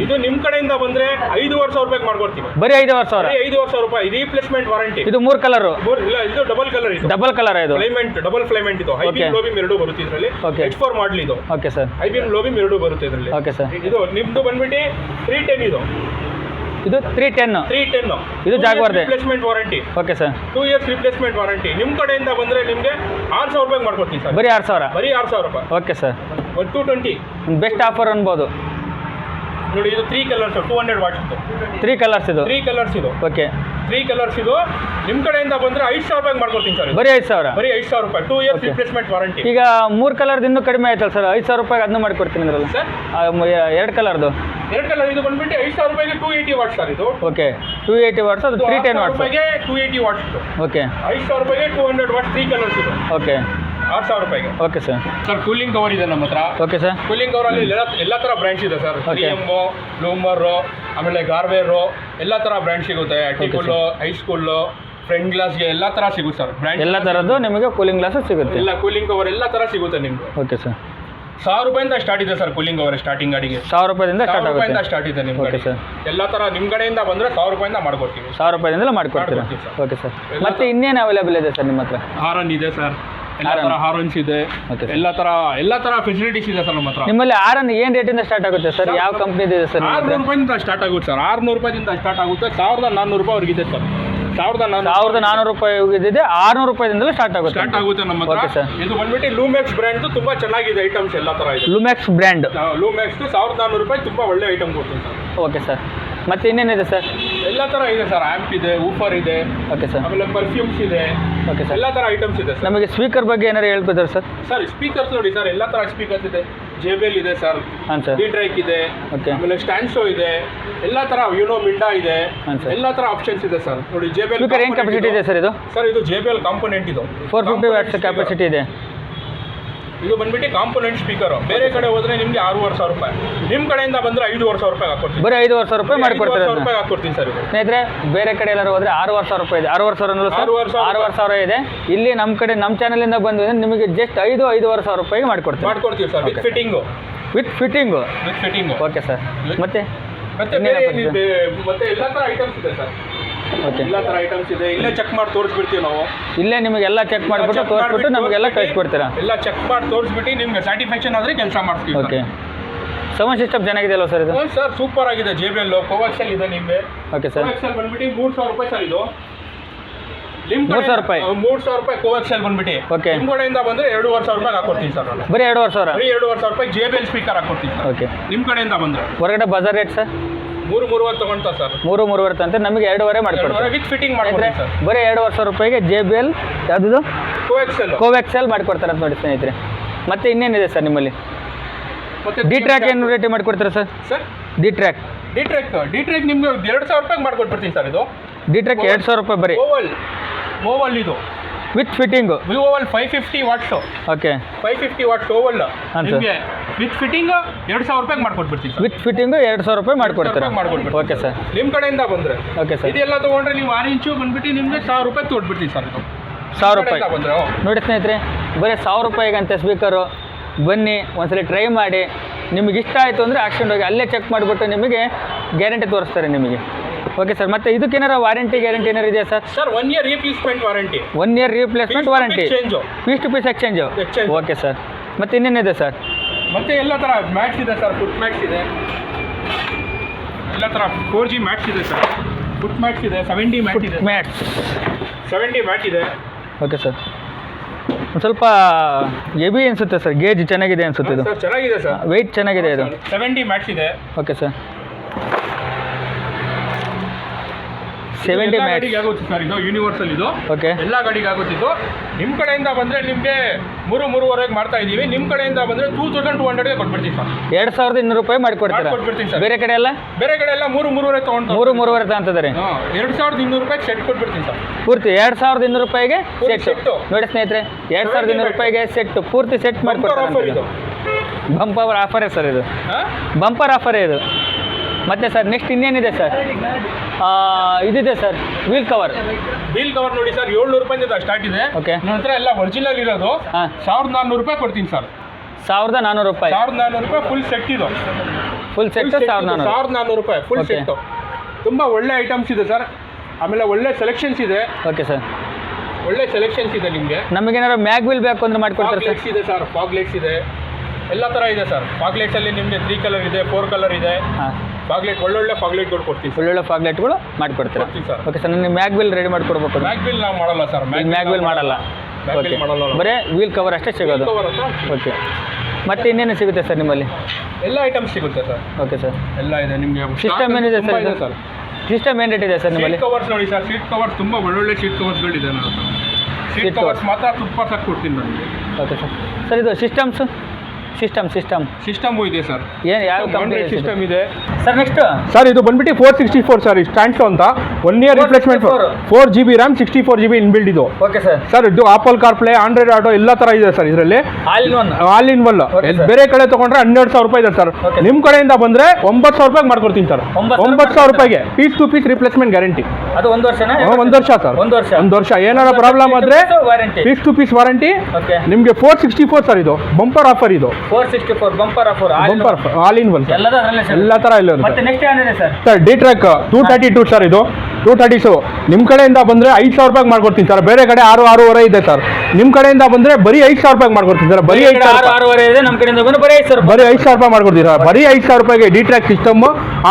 ಇದು ನಿಮ್ಮ ಕಡೆಯಿಂದ ಬಂದ್ರೆ 5,500 ರೂಪಾಯಿಗೆ ಮಾಡ್ಕೊಡ್ತೀವಿ. ಬರೀ 5,500. 5,500 ರೂಪಾಯಿ ರೀಪ್ಲೇಸ್ಮೆಂಟ್ ವಾರಂಟಿ. ಇದು 3 ಕಲರು. ಇಲ್ಲ ಇದು ಡಬಲ್ ಕಲರ್ ಇದು. ಡಬಲ್ ಕಲರ್ ಇದು. ಫ್ಲೈಮೆಂಟ್ ಡಬಲ್ ಫ್ಲೈಮೆಂಟ್ ಇದು. Okay. ಐಬಿಎಂ ಲೋಬಿಮ್ ಎರಡು ಬರುತ್ತೆ ಇದರಲ್ಲಿ. Okay. H4 ಮಾಡಲ್ ಇದು. Okay sir. ಐಬಿಎಂ ಲೋಬಿಮ್ ಎರಡು ಬರುತ್ತೆ ಇದರಲ್ಲಿ. Okay sir. ಇದು ನಿಮ್ದು ಬಂದ್ಬಿಟ್ಟು 310 ಇದು. ಇದು 310. 310 ಇದು ಜಾಗ್ವಾರ್ದೆ. Replacement warranty. Okay sir. 2 years replacement warranty. ನಿಮ್ಮ ಕಡೆಯಿಂದ ಬಂದ್ರೆ ನಿಮಗೆ 6,000 ರೂಪಾಯಿಗೆ ಮಾಡ್ಕೊಡ್ತೀನಿ ಸರ್. ಬರೀ 6,000. ಬರೀ 6,000 ರೂಪಾಯಿ. Okay sir. 220 ಬೆಸ್ಟ್ ಆಫರ್ ಅನ್ಬೋದು ನೋಡಿ. ಇದು 3 ಕಲರ್ಸ್ 200 ವಾಟ್ಸ್ ಇದು. 3 ಕಲರ್ಸ್ ಇದು. 3 ಕಲರ್ಸ್ ಇದು. ಓಕೆ 3 ಕಲರ್ಸ್ ಇದು. ನಿಮ್ಮ ಕಡೆಯಿಂದ ಬಂದ್ರೆ 5,000 ರೂಪಾಯಿಗೆ ಮಾಡ್ಕೊಡ್ತೀನಿ ಸರ್. ಬರೀ 5,000. ಬರೀ 5,000 ರೂಪಾಯಿ. 2 ಇಯರ್ಸ್ Okay. Replacement warranty. ಈಗ 3 ಕಲರ್ದು ಇನ್ನೂ ಕಡಿಮೆ ಆಯ್ತಲ್ಲ ಸರ್? 5,000 ರೂಪಾಯಿಗೆ ಅದನ್ನು ಮಾಡಿಕೊಡ್ತೀನಿ ಅಂದ್ರಲ್ಲ ಸರ್ 2 ಕಲರ್ದು. 2 ಕಲರ್ ಇದು ಬಂದ್ಬಿಟ್ಟು 5,000 ರೂಪಾಯಿಗೆ 280 ವಾಟ್ಸ್ ಸರ್ ಇದು. Okay 280 what's. ಅದು 310 ವಾಟ್ಸ್. 280 ವಾಟ್ಸ್ ಇದು. ಓಕೆ 5,000 ರೂಪಾಯಿಗೆ 200 ವಾಟ್ಸ್ 3 ಕಲರ್ಸ್ ಇದು. ಓಕೆ 6,000 ರೂಪಾಯಿಗೆ. Okay sir. Sir cooling cover ಇದೆ ನಮ್ಮ ಹತ್ರ. Okay sir. ಕೂಲಿಂಗ್ ಕವರ್ ಅಲ್ಲಿ ಎಲ್ಲ ಥರ ಬ್ರ್ಯಾಂಡ್ಸ್ ಇದೆ ಸರ್. Okay. ಲಿಯಮ್ಮು, ಲೂಮರು, ಆಮೇಲೆ ಗಾರ್ವೇರು ಎಲ್ಲ ಥರ ಬ್ರ್ಯಾಂಡ್ ಸಿಗುತ್ತೆ. ಟಿಕುಲ್ಲು, ಹೈಸ್ಕೂಲು, ಫ್ರಂಟ್ ಗ್ಲಾಸ್ಗೆ ಎಲ್ಲ ಥರ ಸಿಗುತ್ತೆ ಸರ್. ಬ್ರ್ಯಾಂಡ್ ಎಲ್ಲ ಥರದ್ದು ನಿಮಗೆ ಕೂಲಿಂಗ್ ಗ್ಲಾಸ್ ಸಿಗುತ್ತೆ. ಎಲ್ಲ ಕೂಲಿಂಗ್ ಕವರ್ ಎಲ್ಲ ಥರ ಸಿಗುತ್ತೆ ನಿಮಗೆ. Okay sir. 1,000 ರೂಪಾಯಿಂದ ಸ್ಟಾರ್ಟ್ ಇದೆ ಸರ್ ಕೂಲಿಂಗ್ ಕವರ್. ಸ್ಟಾರ್ಟಿಂಗ್ ಗಾಡಿಗೆ 1,000 ರೂಪಾಯಿಂದ ಸ್ಟಾರ್ಟ್ 1,000 ರೂಪಾಯಿಂದ ಆಗುತ್ತೆ. ಸ್ಟಾರ್ಟ್ ಇದೆ ನಿಮ್ಮ ಓಕೆ ಸರ್. ಎಲ್ಲ ಥರ ನಿಮ್ಮ ಕಡೆಯಿಂದ ಬಂದರೆ 1,000 ರೂಪಾಯಿಂದ ಮಾಡ್ಕೊಡ್ತೀವಿ. 1,000 ರೂಪಾಯಿಂದಲೇ ಮಾಡಿಕೊಡ್ತೀರಾ? ಮಾಡ್ಕೊಡ್ತೀವಿ ಸರ್. Okay sir. ಮತ್ತೆ ಇನ್ನೇನು ಅವೈಲೇಬಲ್ ಇದೆ ಸರ್ ನಿಮ್ಮ ಹತ್ರ? ಹಾರನ್ ಇದೆ ಸರ್. ಎಲ್ಲ ಹಾರನ್. ಥರ ಹಾರನ್ಸ್ ಇದೆ. Okay, sir. ಎಲ್ಲ ಥರ ಫೆಸಿಲಿಟೀಸ್ ಇದೆ ಸರ್ ನಮ್ಮ ಹತ್ರ. ನಿಮ್ಮಲ್ಲಿ ಆರನ್ ಏನು ರೇಟಿಂದ ಸ್ಟಾರ್ಟ್ ಆಗುತ್ತೆ ಸರ್? ಯಾವ ಕಂಪ್ನಿದು ಇದೆ ಸರ್? 600 ರೂಪಾಯಿಂದ ಸ್ಟಾರ್ಟ್ ಆಗುತ್ತೆ ಸರ್. 600 ರೂಪಾಯಿಂದ ಸ್ಟಾರ್ಟ್ ಆಗುತ್ತೆ. 1,400 ರೂಪಾಯಿವರೆಗೆ ಇದೆ ಸರ್. 1,400 ರೂಪಾಯಿ ಇದೆ. 600 ರೂಪಾಯಿಂದಲೇ ಸ್ಟಾರ್ಟ್ ಆಗುತ್ತೆ. ಸ್ಟಾರ್ಟ್ ಆಗುತ್ತೆ ನಮ್ಮ ಓಕೆ ಹತ್ರ. ಸರ್. ಇದು ಬಂದ್ಬಿಟ್ಟು ಲೂಮ್ಯಾಕ್ಸ್ ಬ್ರ್ಯಾಂಡ್ ತುಂಬಾ ಚೆನ್ನಾಗಿದೆ ಐಟಮ್ಸ್ ಎಲ್ಲ ಥರ ಇದೆ. ಲುಮ್ಯಾಕ್ಸ್ ಬ್ರ್ಯಾಂಡ್. ಲೂಮ್ಯಾಕ್ಸ್ 1,400 ರೂಪಾಯಿ ತುಂಬಾ ಒಳ್ಳೆ ಐಟಮ್ ಕೊಡ್ತೀನಿ ಸರ್. Okay sir. ಮತ್ತೆ ಇನ್ನೇನಿದೆ ಸರ್? ಎಲ್ಲ ಥರ ಇದೆ ಸರ್. ಆ್ಯಂಪ್ ಇದೆ, ಊಫರ್ ಇದೆ, ಓಕೆ ಸರ್. ಆಮೇಲೆ ಪರ್ಫ್ಯೂಮ್ಸ್ ಇದೆ. Okay sir. ಎಲ್ಲ ಥರ ಐಟಮ್ಸ್ ಇದೆ ಸರ್. ನಮಗೆ ಸ್ಪೀಕರ್ ಬಗ್ಗೆ ಏನಾರು ಹೇಳ್ಬೋದಾ ಸರ್? ಸರ್ ಸ್ಪೀಕರ್ಸ್ ನೋಡಿ ಸರ್. ಎಲ್ಲ ಥರ ಸ್ಪೀಕರ್ಸ್ ಇದೆ. JBL ಇದೆ ಸರ್. ಹಾಂ ಸರ್. D-Drake ಇದೆ. Okay. ಆಮೇಲೆ ಸ್ಟ್ಯಾನ್ಸೋ ಇದೆ. ಎಲ್ಲ ಥರ ಮಿಂಡಾ ಇದೆ. ಹಾಂ ಸರ್. ಎಲ್ಲ ಥರ ಆಪ್ಷನ್ಸ್ ಇದೆ ಸರ್. ನೋಡಿ JBL ಸ್ಪೀಕರ್ ಏನು ಕೆಪಾಸಿಟಿ ಇದೆ ಸರ್ ಇದು? ಸರ್ ಇದು JBL ಕಾಂಪೊನೆಂಟ್ ಇದು. 450 ವ್ಯಾಟ್ಸ್ ಕೆಪಾಸಿಟಿ ಇದೆ. ಇದು ಬಂದ್ಬಿಟ್ಟು ಕಾಂಪೊನೆಂಟ್ ಸ್ಪೀಕರ್. ಬೇರೆ ಕಡೆ ಹೋದ್ರೆ ನಿಮಗೆ 6,500 ರೂಪಾಯಿ. ನಿಮ್ಮ ಕಡೆಯಿಂದ ಬಂದ್ರೆ 5,500 ರೂಪಾಯಿ ಹಾಕೊಡ್ತೀನಿ. ಬರೀ 5,500 ರೂಪಾಯಿ ಮಾಡಿಕೊಡ್ತೀರಾ? 5,500 ರೂಪಾಯಿ ಹಾಕೊಡ್ತೀನಿ ಸರ್ ಇದು. ಸ್ನೇಹಿತರೆ, ಬೇರೆ ಕಡೆ ಎಲ್ಲರೂ ಹೋದ್ರೆ 6,500 ರೂಪಾಯಿ ಇದೆ. 6,500 ಸರ್? 6,500 ಇದೆ. ಇಲ್ಲಿ ನಮ್ಮ ಕಡೆ ನಮ್ಮ ಚಾನಲಿಂದ ಬಂದು ನಿಮಗೆ ಜಸ್ಟ್ 5,500 ರೂಪಾಯಿಗೆ ಮಾಡಿಕೊಡ್ತೀವಿ. ಮಾಡ್ಕೊಡ್ತೀವಿ sir. With fitting. With fitting. With fitting. Okay sir. ಮತ್ತೆ ಮತ್ತೆ ಮತ್ತೆ ಎಲ್ಲ ಥರ ಐಟಮ್ಸ್ ಇದೆ ಸರ್. ಓಕೆ. ಎಲ್ಲ ಥರ ಐಟಮ್ಸ್ ಇದೆ. ಇಲ್ಲೇ ಚೆಕ್ ಮಾಡಿ ತೋರಿಸ್ಬಿಡ್ತೀವಿ ನಾವು. ಇಲ್ಲೇ ನಿಮಗೆಲ್ಲ ಚೆಕ್ ಮಾಡಿಬಿಟ್ಟು ತೋರಿಸ್ಬಿಟ್ಟು ನಮಗೆಲ್ಲ ಕಳಿಸ್ಕೊಡ್ತೀರಾ? ಎಲ್ಲ ಚೆಕ್ ಮಾಡಿ ತೋರಿಸ್ಬಿಟ್ಟು ನಿಮ್ಗೆ ಸ್ಯಾಟಿಸ್ಫ್ಯಾಕ್ಷನ್ ಆದರೆ ಕೆಲಸ ಮಾಡ್ತೀವಿ. ಓಕೆ. ಸೌಂಡ್ ಸಿಸ್ಟಮ್ ಚೆನ್ನಾಗಿದೆಯಲ್ಲ ಸರ್ ಇದು? ಸರ್ ಸೂಪರ್ ಆಗಿದೆ. JBL ಕೋವಾಕ್ಸೆಲ್ ಇದೆ ನಿಮಗೆ. Okay sir. ಕೋವಾಕ್ಸೆಲ್ ಬಂದ್ಬಿಟ್ಟು 3,000 ರೂಪಾಯಿ ಸರ್ ಇದು. ನಿಮ್ಮ 3,000 ರೂಪಾಯಿ. 3,000 ರೂಪಾಯಿ ಕೋವಾಕ್ಸೆಲ್ ಬಂದ್ಬಿಟ್ಟು. Okay. ನಿಮ್ಮ ಕಡೆಯಿಂದ ಬಂದರೆ 2,500 ರೂಪಾಯಿ ಹಾಕೊಡ್ತೀನಿ ಸರ್ ನಾನು. ಬರೀ 2,500? ಬರೀ 2,500 ರೂಪಾಯಿ JBL ಸ್ಪೀಕರ್ ಹಾಕೊಡ್ತೀನಿ ಸರ್. ಓಕೆ. ನಿಮ್ಮ ಕಡೆಯಿಂದ ಬಂದರೆ. ಹೊರಗಡೆ ಬಜಾರ್ ರೇಟ್ ಸರ್? 3,500 ತಗೊಂತ ಸರ್. 3,500 ಅಂತ ನಮಗೆ 2,500 ಮಾಡಿಕೊಡ್ತೀವಿ. ವಿತ್ ಫಿಟ್ಟಿಂಗ್ ಮಾಡ್ಕೊಡ್ತೀನಿ ಸರ್. ಬರೀ 2,500 ರೂಪಾಯಿಗೆ JBL ಯಾವುದು ಕೋವಾಕ್ಸೆಲ್. ಕೋವ್ಯಾಕ್ಸೆಲ್ ಮಾಡಿಕೊಡ್ತಾರೆ ಅಂತ ನೋಡಿ ಸ್ನೇಹಿತರೆ. ಮತ್ತೆ ಇನ್ನೇನಿದೆ ಸರ್ ನಿಮ್ಮಲ್ಲಿ? ಮತ್ತೆ D-Track ಏನು ರೇಟ್ ಮಾಡಿಕೊಡ್ತೀರಾ ಸರ್? ಸರ್ D-Track D-Track ನಿಮ್ಗೆ 2,000 ರೂಪಾಯಿಗೆ ಮಾಡ್ಕೊಟ್ಬಿಡ್ತೀನಿ ಸರ್ ಇದು. D-Track 2,000 ರೂಪಾಯಿ ಬರೀ. ಓವಲ್ ಇದು with fitting. Oval 550 watts. Okay. 550 what's Oval ಹಾಂ ಸರ್. ನಿಮಗೆ ವಿತ್ ಫಿಟ್ಟಿಂಗ್ 2,000 ರೂಪಾಯಿಗೆ ಮಾಡ್ಕೊಟ್ಬಿಡ್ತೀನಿ ಸರ್. ವಿತ್ ಫಿಟ್ಟಿಂಗು 2,000 ರೂಪಾಯಿ ಮಾಡಿಕೊಡ್ತೀರಾ? Okay sir. ನಿಮ್ಮ ಕಡೆಯಿಂದ ಬಂದರೆ. Okay sir. ಇದೆಲ್ಲ ತೊಗೊಂಡ್ರೆ ನೀವು 6 ಇಂಚು ಬಂದ್ಬಿಟ್ಟು ನಿಮಗೆ 1,000 ರೂಪಾಯಿ ತೊಗೊಟ್ಬಿಡ್ತೀನಿ ಸರ್ ಇದು. 1,000 ರೂಪಾಯಿ ಬಂದರೆ ನೋಡಿ ಸ್ನೇಹಿತರೆ, ಬರೀ 1,000 ರೂಪಾಯಿಗಂತೆ ಸ್ಪೀಕರು. ಬನ್ನಿ ಒಂದ್ಸಲ ಟ್ರೈ ಮಾಡಿ. ನಿಮಗೆ ಇಷ್ಟ ಆಯಿತು ಅಂದರೆ ಹಾಕ್ಸ್ಕೊಂಡು ಹೋಗಿ ಅಲ್ಲೇ ಚೆಕ್ ಮಾಡಿಬಿಟ್ಟು ನಿಮಗೆ ಗ್ಯಾರಂಟಿ ತೋರಿಸ್ತಾರೆ ನಿಮಗೆ. Okay sir. ಮತ್ತೆ ಇದಕ್ಕೇನಾರ ವಾರಂಟಿ ಗ್ಯಾರಂಟಿ ಏನಾರು ಇದೆಯಾ sir? Sir 1 year replacement warranty. 1 year replacement warranty. Piece to piece exchange. Okay sir. ಮತ್ತೆ ಇನ್ನೇನಿದೆ ಸರ್? ಮತ್ತೆ ಎಲ್ಲ ಥರ ಮ್ಯಾಟ್ಸ್ ಇದೆ ಸರ್. ಫುಟ್ ಮ್ಯಾಟ್ಸ್ ಇದೆ. ಎಲ್ಲ ಥರ 4G ಮ್ಯಾಟ್ಸ್ ಇದೆ ಸರ್. ಫುಟ್ ಮ್ಯಾಟ್ಸ್ ಇದೆ. 70 ಮ್ಯಾಟ್ ಇದೆ. ಮ್ಯಾಟ್ಸ್ 70 ಮ್ಯಾಟ್ ಇದೆ. Okay sir. ಒಂದು ಸ್ವಲ್ಪ ಹೆವಿ ಅನಿಸುತ್ತೆ ಸರ್. ಗೇಜ್ ಚೆನ್ನಾಗಿದೆ ಅನಿಸುತ್ತೆ ಇದು. ಸರ್ ಚೆನ್ನಾಗಿದೆ ಸರ್. ವೆಯ್ಟ್ ಚೆನ್ನಾಗಿದೆ ಇದು. 70 ಮ್ಯಾಟ್ಸ್ ಇದೆ. Okay sir. 70 ಮ್ಯಾಟ್. ಗಾಡಿಗೆ ಆಗುತ್ತೆ ಸರ್ ಇದು ಯೂನಿವರ್ಸಲ್ ಇದು. ಓಕೆ. ಎಲ್ಲ ಗಾಡಿಗೆ ಆಗುತ್ತಿದ್ದು. ನಿಮ್ಮ ಕಡೆಯಿಂದ ಬಂದರೆ ನಿಮಗೆ 3,300 ಮಾಡ್ತಾ ಇದ್ದೀವಿ. ನಿಮ್ಮ ಕಡೆಯಿಂದ ಬಂದರೆ 2,200ಗೆ ಕೊಟ್ಬಿಡ್ತೀವಿ ಸರ್. 2,200 ರೂಪಾಯಿ ಮಾಡಿಕೊಡ್ತೀರಾ? ಕೊಟ್ಬಿಡ್ತೀನಿ ಸರ್. ಬೇರೆ ಕಡೆ ಎಲ್ಲ ಬೇರೆ ಕಡೆ ಎಲ್ಲ 3,300 ತೊಗೊಂಡು 3,300 ತಗೊಂತಿದ್ದಾರೆ. 2,200 ರೂಪಾಯಿ ಸೆಟ್ ಕೊಟ್ಬಿಡ್ತೀನಿ ಸರ್. ಪೂರ್ತಿ 2,200 ರೂಪಾಯಿಗೆ ಸೆಟ್. ಸೆಟ್ಟು. ನೋಡಿ ಸ್ನೇಹಿತರೆ, 2,200 ರೂಪಾಯಿಗೆ ಸೆಟ್, ಪೂರ್ತಿ ಸೆಟ್ ಮಾಡಿಕೊಡ್ತಾರೆ. ಇದು ಬಂಪರ್ ಆಫರೇ ಸರ್ ಇದು, ಬಂಪರ್ ಆಫರೇ ಇದು. ಮತ್ತೆ ಸರ್ ನೆಕ್ಸ್ಟ್ ಇನ್ನೇನಿದೆ ಸರ್? ಇದಿದೆ sir wheel cover. Wheel cover ನೋಡಿ ಸರ್ 700 ರೂಪಾಯಿಂದ ಸ್ಟಾರ್ಟ್ ಇದೆ. ಓಕೆ. ನನ್ನ ಹತ್ರ ಎಲ್ಲ ಒರಿಜಿನಲ್ ಇರೋದು. 1,400 ರೂಪಾಯಿ ಕೊಡ್ತೀನಿ ಸರ್. 1,400 ರೂಪಾಯಿ. 1,400 ರೂಪಾಯಿ ಫುಲ್ ಸೆಟ್ ಇದು. ಫುಲ್ ಸೆಟ್ 1,400 ರೂಪಾಯಿ ಫುಲ್ ಸೆಟ್ಟು. ತುಂಬ ಒಳ್ಳೆ ಐಟಮ್ಸ್ ಇದೆ ಸರ್. ಆಮೇಲೆ ಒಳ್ಳೆ ಸೆಲೆಕ್ಷನ್ಸ್ ಇದೆ. ಓಕೆ ಸರ್, ಒಳ್ಳೆ ಸೆಲೆಕ್ಷನ್ಸ್ ಇದೆ ನಿಮಗೆ. ನಮಗೇನಾದ್ರು ಮ್ಯಾಗ್ ವೀಲ್ ಬೇಕು ಅಂದ್ರೆ ಮಾಡಿಕೊಡ್ತಾರೆ ಸರ್? ಇದೆ ಸರ್, ಫಾಗ್ ಲೈಟ್ಸ್ ಇದೆ, ಎಲ್ಲ ಥರ ಇದೆ ಸರ್. ಫಾಗ್ ಲೈಟ್ಸಲ್ಲಿ ನಿಮಗೆ 3 ಕಲರ್ ಇದೆ, 4 ಕಲರ್ ಇದೆ. ಹಾಂ, ಫಾಗ್ ಲೈಟ್ ಒಳ್ಳೊಳ್ಳೆ ಫಾಗ್ ಲೈಟ್ಗಳು ಕೊಡ್ತೀವಿ. ಒಳ್ಳೊಳ್ಳೆ ಫಾಗ್ ಲೈಟ್ಗಳು ಮಾಡಿಕೊಡ್ತೀರಾ? ಸರ್. ಓಕೆ ಸರ್, ನನಗೆ ಮ್ಯಾಗ್ ವೀಲ್ ರೆಡಿ ಮಾಡಿಕೊಡ್ಬೇಕು. ಮ್ಯಾಗ್ ವೀಲ್ ನಾವು ಮಾಡಲ್ಲ ಸರ್. ಮ್ಯಾಗ್ ವೀಲ್ ಮಾಡಲ್ಲ. ಓಕೆ, ಬರೀ ವೀಲ್ ಕವರ್ ಅಷ್ಟೇ ಸಿಗೋದು. ಓಕೆ, ಮತ್ತೆ ಇನ್ನೇನು ಸಿಗುತ್ತೆ ಸರ್ ನಿಮ್ಮಲ್ಲಿ? ಎಲ್ಲ ಐಟಮ್ಸ್ ಸಿಗುತ್ತೆ ಸರ್. ಓಕೆ ಸರ್, ಎಲ್ಲ ಇದೆ ನಿಮಗೆ. ಸಿಸ್ಟಮ್ ಏನಿದೆ ಸರ್? ಸಿಸ್ಟಮ್ ಏನು ರೇಟ್ ಇದೆ ಸರ್ ನಿಮ್ಮಲ್ಲಿ? ಸೀಟ್ ಕವರ್ಸ್ ನೋಡಿ ಸರ್, ಸೀಟ್ ಕವರ್ಸ್ ತುಂಬ ಒಳ್ಳೊಳ್ಳೆ ಸೀಟ್ ಕವರ್ಸ್ಗಳಿದೆ. ನಾನು ಸೀಟ್ ಕವರ್ಸ್ ಮಾತ್ರ ತುಪ್ಪ ಸಾಕು ಕೊಡ್ತೀನಿ ನನಗೆ. Okay sir. ಸರ್ ಇದು ಸಿಸ್ಟಮ್ಸು? ಸಿಸ್ಟಮು ಇದೆ ಸರ್. ಏನು ಯಾವ ಕಂಪ್ನಿ ಸಿಸ್ಟಮ್ ಇದೆ ಸರ್? ನೆಕ್ಸ್ಟ್ ಸರ್ ಇದು ಬಂದ್ಬಿಟ್ಟು 464 ಸರ್. ಸ್ಟ್ಯಾಂಡ್ಸ್ ಅಂತ 1 year replacement, 4 GB RAM, 64 GB inbuilt ಇದು. Okay sir. ಸರ್ ಇದು ಆಪಲ್ ಕಾರ್ಪ್ಲೇ, ಆಂಡ್ರಾಯ್ಡ್ ಆಟೋ ಎಲ್ಲ ಥರ ಇದೆ ಸರ್ ಇದರಲ್ಲಿ. All in one. ಬೇರೆ ಕಡೆ ತೊಗೊಂಡ್ರೆ 12,000 ರೂಪಾಯಿ ಇದೆ ಸರ್. ನಿಮ್ಮ ಕಡೆಯಿಂದ ಬಂದರೆ 9,000 ರೂಪಾಯಿಗೆ ಮಾಡ್ಕೊಡ್ತೀನಿ ಸರ್. 9,000 ರೂಪಾಯಿಗೆ piece to piece replacement guarantee. ಅದು 1 ವರ್ಷನಾ? 1 ವರ್ಷ ಸರ್. 1 ವರ್ಷ. ಏನಾರ ಪ್ರಾಬ್ಲಮ್ ಆದರೆ ಪೀಸ್ ಟು ಪೀಸ್ ವಾರಂಟಿ. ನಿಮಗೆ 464 ಸರ್. ಇದು ಬಂಪರ್ ಆಫರ್. ಇದು 464 bumper offer, all in one ಎಲ್ಲ ಥರ ಇಲ್ಲ. ಮತ್ತೆ ನೆಕ್ಸ್ಟ್ ಏನಿದೆ sir? Sir D track 232 sir. ಇದು 232 ನಿಮ್ಮ ಕಡೆಯಿಂದ ಬಂದರೆ 5,000 ರೂಪಾಯಿಗೆ ಮಾಡ್ಕೊಡ್ತೀನಿ ಸರ್. ಬೇರೆ ಕಡೆ 6,500 ಇದೆ ಸರ್. ನಿಮ್ಮ ಕಡೆಯಿಂದ ಬಂದರೆ ಬರೀ 5,000 ರೂಪಾಯಿಗೆ ಮಾಡ್ಕೊಡ್ತೀನಿ ಸರ್. ಬರೀ 6,500 ಇದೆ. ನಮ್ಮ ಕಡೆಯಿಂದ ಬಂದರೆ ಬರೀ 5,000 ಬರೀ 5,000 ರೂಪಾಯಿ ಮಾಡ್ಕೊಡ್ತೀನಿ ಸರ್. ಬರೀ 5,000 ರೂಪಾಯಿಗೆ D track system,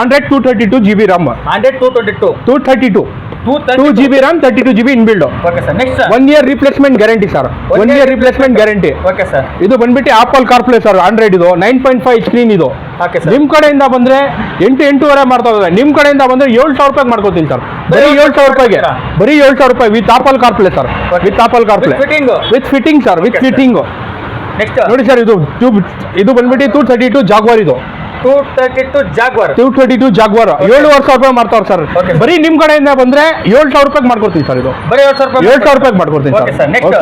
232 GB RAM, 232 2 GB RAM, 32 GB inbuilt. Okay sir. Next 1 year replacement guarantee sir. 1 year replacement guarantee. Okay sir. ಇದು ಬಂದ್ಬಿಟ್ಟು ಆಪಲ್ ಕಾರ್ಪ್ಲೇ ಸರ್, ಆಂಡ್ರಾಯ್ಡ್. ಇದು 9.5 ಸ್ಕ್ರೀನ್ ಇದು. Okay sir. ನಿಮ್ಮ ಕಡೆಯಿಂದ ಬಂದರೆ 8,500 ಮಾಡ್ತಾ ಇದ್ದಾರೆ. ನಿಮ್ಮ ಕಡೆಯಿಂದ ಬಂದರೆ 7,000 ರೂಪಾಯಿಗೆ ಮಾಡ್ಕೊತೀನಿ ಸರ್. ಬರೀ 7,000 ರೂಪಾಯಿಗೆ. ಬರೀ 7,000 ರೂಪಾಯಿ with apple CarPlay sir. With apple CarPlay, with fitting sir. With fitting. Next ನೋಡಿ ಸರ್, ಇದು ಬಂದ್ಬಿಟ್ಟು 232 ಜಾಗ್ವಾರ್. ಇದು 232 ಜಾಗ್ವಾರ್. 232 ಜಾಗ್ವಾರ್ 7,500 ರೂಪಾಯಿ ಮಾಡ್ತಾವ್ರೆ ಸರ್. ಬರೀ ನಿಮ್ಮ ಕಡೆಯಿಂದ ಬಂದರೆ 7,000 ರೂಪಾಯಿಗೆ ಮಾಡ್ಕೊಡ್ತೀನಿ ಸರ್. ಇದು ಬರೀ 7,000 ರೂಪಾಯಿಗೆ ಮಾಡ್ಕೊಡ್ತೀನಿ ಸರ್. Next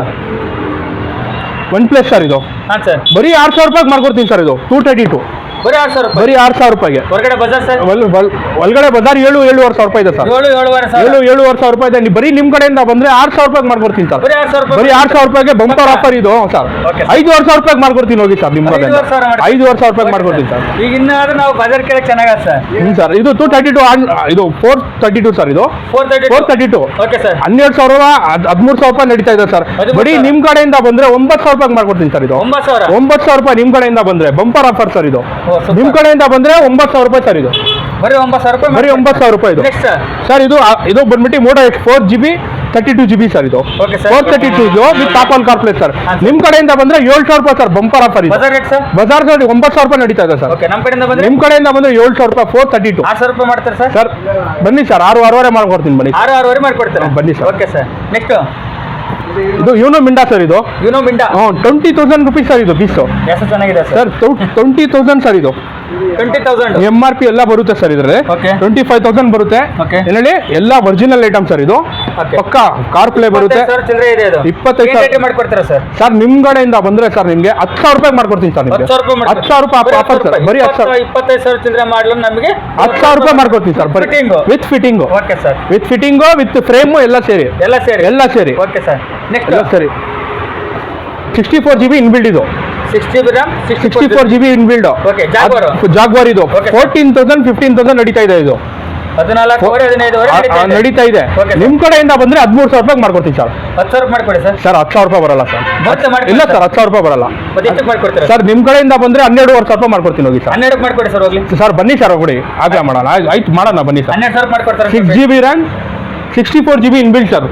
OnePlus sir. ಇದು ಹಾಂ ಸರ್. ಬರೀ 6,000 ರೂಪಾಯಿಗೆ ಮಾಡ್ಕೊಡ್ತೀನಿ ಸರ್. ಇದು 232 ಬರೀ 6,000 ರೂಪಾಯಿ. ಬರೀ 6,000 ರೂಪಾಯಿಗೆ. ಹೊರಗಡೆ ಬಜಾರ್ ಸರ್? ಒಳಗಡೆ ಬಜಾರ್ 7,500 ರೂಪಾಯಿ ಇದೆ ಸರ್. 7,500 ರೂಪಾಯಿ ಇದೆ. ಬರೀ ನಿಮ್ಮ ಕಡೆಯಿಂದ ಬಂದರೆ 6,000 ರೂಪಾಯಿಗೆ ಮಾಡ್ಕೊಡ್ತೀನಿ ಸರ್. ಬರೀ 6,000 ಬರೀ 6,000 ರೂಪಾಯಿಗೆ ಬಂಪರ್ ಆಫರ್ ಇದು ಸರ್. 5,000 ರೂಪಾಯಿಗೆ ಮಾಡ್ಕೊಡ್ತೀನಿ ಹೋಗಿ ಸರ್. ನಿಮ್ಮ ಕಡೆಯಿಂದ 5,000 ರೂಪಾಯಿಗೆ ಮಾಡ್ಕೊಡ್ತೀನಿ ಸರ್. ಈಗ ಇನ್ನಾದ್ರೂ ನಾವು ಬಜಾರ್ ಕೇಳಕ್ಕೆ ಚೆನ್ನಾಗತ್ತೆ ಸರ್. ಸರ್ ಇದು 232 ಇದು 432 ಸರ್. ಇದು 432. Okay sir. 12,000 13,000 ರೂಪಾಯಿ ನಡೀತಾ ಇದೆ ಸರ್. ಬರೀ ನಿಮ್ಮ ಕಡೆಯಿಂದ ಬಂದರೆ 9,000 ರೂಪಾಯಿಗೆ ಮಾಡ್ಕೊಡ್ತೀನಿ ಸರ್. ಇದು 9,000 ರೂಪಾಯಿ ನಿಮ್ಮ ಕಡೆಯಿಂದ ಬಂದರೆ ಬಂಪರ್ ಆಫರ್ ಸರ್. ಇದು ನಿಮ್ಮ ಕಡೆಯಿಂದ ಬಂದರೆ 9,000 ರೂಪಾಯಿ ಸರ್. ಇದು ಬರೀ 9,000 ರೂಪಾಯಿ. ಬರೀ 9,000 ರೂಪಾಯಿ. ಇದು ಸರ್. ಇದು ಬಂದ್ಬಿಟ್ಟು Moto X 4 GB 32 GB sir. ಇದು 432 ಇದು ವಿತ್ ಆಪಲ್ ಕಾರ್ಪ್ಲೇ ಸರ್. ನಿಮ್ಮ ಕಡೆಯಿಂದ ಬಂದರೆ 7,000 ರೂಪಾಯಿ ಸರ್. Bumper offer. ಇದು ಬಜಾರ್ ರೇಟ್ ಸರ್? ಬಜಾರ್ ಸರ್ 9,000 ರೂಪಾಯಿ ನಡೀತಾ ಇದೆ ಸರ್. ನಮ್ಮ ಕಡೆಯಿಂದ ಬಂದರೆ ನಿಮ್ಮ ಕಡೆಯಿಂದ ಬಂದರೆ 7,000 ರೂಪಾಯಿ 432. 6,000 ರೂಪಾಯಿ ಮಾಡ್ತಾರೆ ಸರ್? ಸರ್ ಬನ್ನಿ ಸರ್, 6,500 ಮಾಡ್ಕೊಡ್ತೀನಿ. ಬನ್ನಿ 6,500 ಮಾಡ್ಕೊಡ್ತಾರೆ. ಬನ್ನಿ ಸರ್. Okay sir. ನೆಕ್ಸ್ಟ್ ಇದು ಯೂನೋ ಮಿಂಡಾ ಸರ್. ಇದು ಯೂನೋ ಮಿಂಡಾ 20,000 ರೂಪೀಸ್ ಸರ್. ಇದು ಪೀಸು ಎಷ್ಟು ಚೆನ್ನಾಗಿದೆ ಸರ್. 20,000 ಸರ್. ಇದು 20,000 MRP ಎಲ್ಲ ಬರುತ್ತೆ ಸರ್. ಇದರಲ್ಲಿ 25,000 ಬರುತ್ತೆ. ಏನೇಳಿ ಎಲ್ಲ ಒರಿಜಿನಲ್ ಐಟಮ್ ಸರ್. ಇದು ಪಕ್ಕ ಕಾರ್ಪ್ಲೇ ಬರುತ್ತೆ. 25,000 ಮಾಡ್ಕೊಡ್ತೀರಾ ಸರ್? ಸರ್ ನಿಮ್ಮ ಕಡೆಯಿಂದ ಬಂದರೆ ಸರ್ ನಿಮಗೆ 10,000 ರೂಪಾಯಿ ಮಾಡ್ಕೊಡ್ತೀನಿ ಸರ್. ನಿಮಗೆ 10,000 ರೂಪಾಯಿ ಆಫರ್ ಸರ್. ಬರೀ 25,000 ಚಿಲ್ಲರೆ ಮಾಡಲು ನಮಗೆ 10,000 ರೂಪಾಯಿ ಮಾಡ್ಕೊಡ್ತೀನಿ ಸರ್. ಬರೀ with fitting. Okay sir. With fitting, with frame ಎಲ್ಲ ಸೇರಿ. ಎಲ್ಲ ಸೇರಿ. Okay sir. ನೆಕ್ಸ್ಟ್ ಎಲ್ಲ ಸರಿ. 64 GB ಇನ್ಬಿಲ್ಡ್. ಇದು 64 GB ಇನ್ಬಿಲ್ಡ್. ಓಕೆ. ಜಾಗ್ವಾರ್ ಇದು 14,000 15,000 ನಡೀತಾ ಇದೆ. ಇದು 14,000 ನಡೀತಾ ಇದೆ. ನಿಮ್ಮ ಕಡೆಯಿಂದ ಬಂದರೆ 13,000 ರೂಪಾಯಿಗೆ ಮಾಡ್ಕೊಡ್ತೀನಿ ಸರ್. 10,000 ರೂಪಾಯಿ ಮಾಡ್ಕೊಡಿ ಸರ್. ಸರ್ 10,000 ರೂಪಾಯಿ ಬರಲ್ಲ ಸರ್. ಇಲ್ಲ ಸರ್, 10,000 ರೂಪಾಯಿ ಬರಲ್ಲ ಸರ್. ನಿಮ್ಮ ಕಡೆಯಿಂದ ಬಂದರೆ 12,500 ರೂಪಾಯಿ ಮಾಡ್ಕೊಡ್ತೀನಿ ಹೋಗಿ ಸರ್. 12 ಮಾಡ್ಕೊಡಿ ಸರ್. ಹೋಗ್ಲಿ ಸರ್. ಬನ್ನಿ ಸರ್, ಹೋಗಿ ಆಗಲೇ ಮಾಡೋಣ. ಆಯ್ತು ಮಾಡೋಣ ಬನ್ನಿ ಸರ್. 12,000 ಮಾಡ್ಕೊಡ್ತಾರೆ. 6 GB RAM, 64 GB inbuilt sir.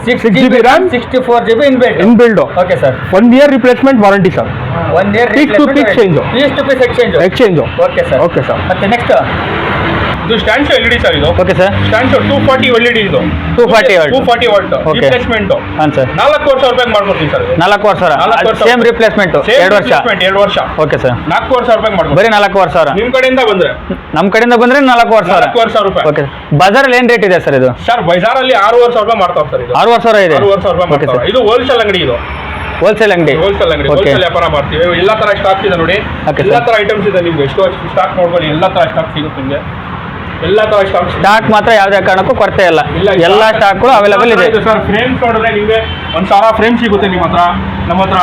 6 GB RAM, 64 GB inbuilt. Okay sir. 1 year replacement warranty sir. 1 year piece to piece exchange. Exchange. Okay sir. Okay sir. Okay sir. ಮತ್ತೆ ನೆಕ್ಸ್ಟ್ ಇದು ಸ್ಟ್ಯಾಂಡ್ ಎಲ್ ಇಡಿ ಸರ್ ಇದು. Okay sir. Stand 240 L ED ಇದು. 240 volt Okay. Replacement. ಹಾಂ sir. 4,000 ಮಾಡ್ಕೊಡ್ತೀನಿ sir. 4,000 same replacement 2 ವರ್ಷ. 2 ವರ್ಷ. Okay sir. 4,000 ಮಾಡ್ಕೊಡ್ತೀನಿ. ಬರೀ 4,000. ನಿಮ್ಮ ಕಡೆಯಿಂದ ಬಂದ್ರೆ ನಮ್ಮ ಕಡೆಯಿಂದ ಬಂದ್ರೆ 4,000. 4,000. ಓಕೆ. ಬಜಾರಲ್ಲಿ ಏನು ರೇಟ್ ಇದೆ ಸರ್ ಇದು? ಸರ್ ಬಜಾರಲ್ಲಿ 6,500 ಮಾಡ್ತಾವ್ ಸರ್ ಇದು. 6,000 ಇದೆ. 6,500 ಮಾಡ್ತಾವ್. ಇದು ಹೋಲ್ಸೇಲ್ ಅಂಗಡಿ ಇದು. ಹೋಲ್ಸೇಲ್ ಅಂಗಡಿ. ಹೋಲ್ಸೇಲ್ ವ್ಯಾಪಾರ ಮಾಡ್ತೀವಿ. ಎಲ್ಲ ತರ ಸ್ಟಾಕ್ ಇದೆ ನೋಡಿ. ಎಲ್ಲ ತರ ಐಟಮ್ಸ್ ಇದೆ ನಿಮ್ಗೆ. ಎಷ್ಟು ಸ್ಟಾಕ್ ನೋಡ್ಕೊಳ್ಳಿ. ಎಲ್ಲ ತರ ಸ್ಟಾಕ್ ಸಿಗುತ್ತೆ ನಿಮಗೆ. ಎಲ್ಲ ತರ ಸ್ಟಾಕ್ ಮಾತ್ರ ಯಾವುದೇ ಕಾರಣಕ್ಕೂ ಕೊರತೆ ಇಲ್ಲ. ಎಲ್ಲ ಸ್ಟಾಕ್ಗಳು ಅವೈಲೇಬಲ್ ಇದೆ ಸರ್. ಫ್ರೇಮ್ಸ್ ನೋಡಿದ್ರೆ ನಿಮಗೆ 1,000 ಫ್ರೇಮ್ ಸಿಗುತ್ತೆ ನಿಮ್ಮ ಹತ್ರ. ನಮ್ಮ ಹತ್ರ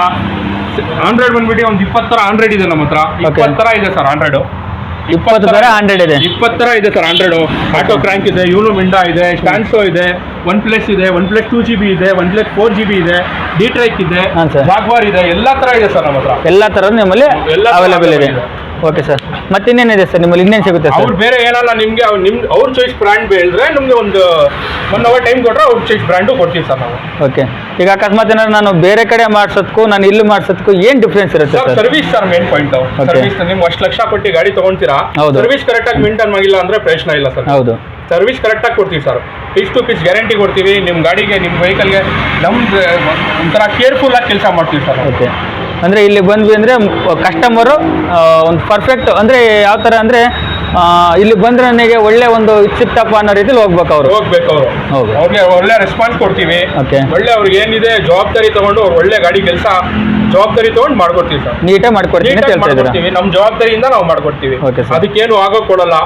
100 ಬಂದ್ಬಿಟ್ಟು ಒಂದು 20 ತರ 100 ಇದೆ ನಮ್ಮ ಹತ್ರ. 20 ತರ ಇದೆ ಸರ್ 100. 20 ತರ 100 ಇದೆ. 20 ತರ ಇದೆ ಸರ್ 100. ಆಟೋ ಕ್ರ್ಯಾಂಕ್ ಇದೆ, ಯೂನೋ ಮಿಂಡಾ ಇದೆ, ಸ್ಟ್ಯಾನ್ಸೋ ಇದೆ, OnePlus ಇದೆ, OnePlus 2GB ಇದೆ, OnePlus 4GB ಇದೆ, D-Trike ಇದೆ, ಜಾಗ್ವಾರ್ ಇದೆ. ಎಲ್ಲ ತರ ಇದೆ ಸರ್ ನಮ್ಮ ಹತ್ರ. ಎಲ್ಲ ತರ ನಿಮ್ಮಲ್ಲಿ ಅವೈಲೇಬಲ್ ಇದೆ. Okay sir. ಮತ್ತೆ ಇನ್ನೇನಿದೆ ಸರ್ ನಿಮ್ಮಲ್ಲಿ? ಇನ್ನೇನು ಸಿಗುತ್ತೆ ಸರ್? ಅವ್ರು ಬೇರೆ ಏನಲ್ಲ ನಿಮಗೆ ಅವ್ರ ಚಾಯ್ಸ್ ಬ್ರ್ಯಾಂಡ್ ಹೇಳಿದ್ರೆ ನಮಗೆ ಒಂದು 1 ಅವರ್ ಟೈಮ್ ಕೊಟ್ಟರೆ ಅವ್ರ ಚಾಯ್ಸ್ ಬ್ರ್ಯಾಂಡು ಕೊಡ್ತೀವಿ ಸರ್ ನಾವು. ಓಕೆ. ಈಗ ಅಕಸ್ಮಾತ್ ಏನಾದ್ರು ನಾನು ಬೇರೆ ಕಡೆ ಮಾಡ್ಸೋದಕ್ಕೂ ನಾನು ಇಲ್ಲಿ ಮಾಡ್ಸೋದಕ್ಕೂ ಏನು ಡಿಫ್ರೆನ್ಸ್ ಇರುತ್ತೆ sir? Service sir main point. Service ನೀವು ಅಷ್ಟು ಲಕ್ಷ ಕೊಟ್ಟು ಗಾಡಿ ತಗೊಂತೀರಾ, ಸರ್ವಿಸ್ ಕರೆಕ್ಟಾಗಿ ಮೇಂಟೈನ್ ಆಗಿಲ್ಲ ಅಂದ್ರೆ ಪ್ರಶ್ನೆ ಇಲ್ಲ ಸರ್. ಹೌದು. ಸರ್ವಿಸ್ ಕರೆಕ್ಟಾಗಿ ಕೊಡ್ತೀವಿ sir. Piece to piece guarantee ಕೊಡ್ತೀವಿ. ನಿಮ್ಮ ಗಾಡಿಗೆ, ನಿಮ್ಮ ವೆಹಿಕಲ್ಗೆ ನಮ್ದು ಒಂಥರ ಕೇರ್ಫುಲ್ ಆಗಿ ಕೆಲಸ ಮಾಡ್ತೀವಿ ಸರ್. ಓಕೆ. ಅಂದರೆ ಇಲ್ಲಿ ಬಂದ್ವಿ ಅಂದರೆ ಕಸ್ಟಮರು ಒಂದು ಪರ್ಫೆಕ್ಟ್ ಅಂದರೆ ಯಾವ ಥರ ಅಂದರೆ ಇಲ್ಲಿ ಬಂದರೆ ನನಗೆ ಒಳ್ಳೆ ಒಂದು ಇಚ್ಚಿತ್ತಪ್ಪ ಅನ್ನೋ ರೀತಿಲಿ ಹೋಗ್ಬೇಕು ಅವರು. ಹೌದು. ಅವ್ರಿಗೆ ಒಳ್ಳೆ ರೆಸ್ಪಾನ್ಸ್ ಕೊಡ್ತೀವಿ. ಒಳ್ಳೆ ಅವ್ರಿಗೆ ಏನಿದೆ ಜವಾಬ್ದಾರಿ ತಗೊಂಡು ಅವ್ರು ಒಳ್ಳೆ ಗಾಡಿ ಕೆಲಸ ಜವಾಬ್ದಾರಿ ತಗೊಂಡು ಮಾಡ್ಕೊಡ್ತೀವಿ ಸರ್. ನೀಟಾಗಿ ಮಾಡ್ಕೊಡ್ತೀವಿ ಅಂತ ಹೇಳ್ತಾ ಇದ್ದೀರಾ? ನಮ್ಮ ಜವಾಬ್ದಾರಿಯಿಂದ ನಾವು ಮಾಡ್ಕೊಡ್ತೀವಿ. Okay sir. ಅದಕ್ಕೇನು ಆಗೋಕೆ ಕೊಡಲ್ಲ.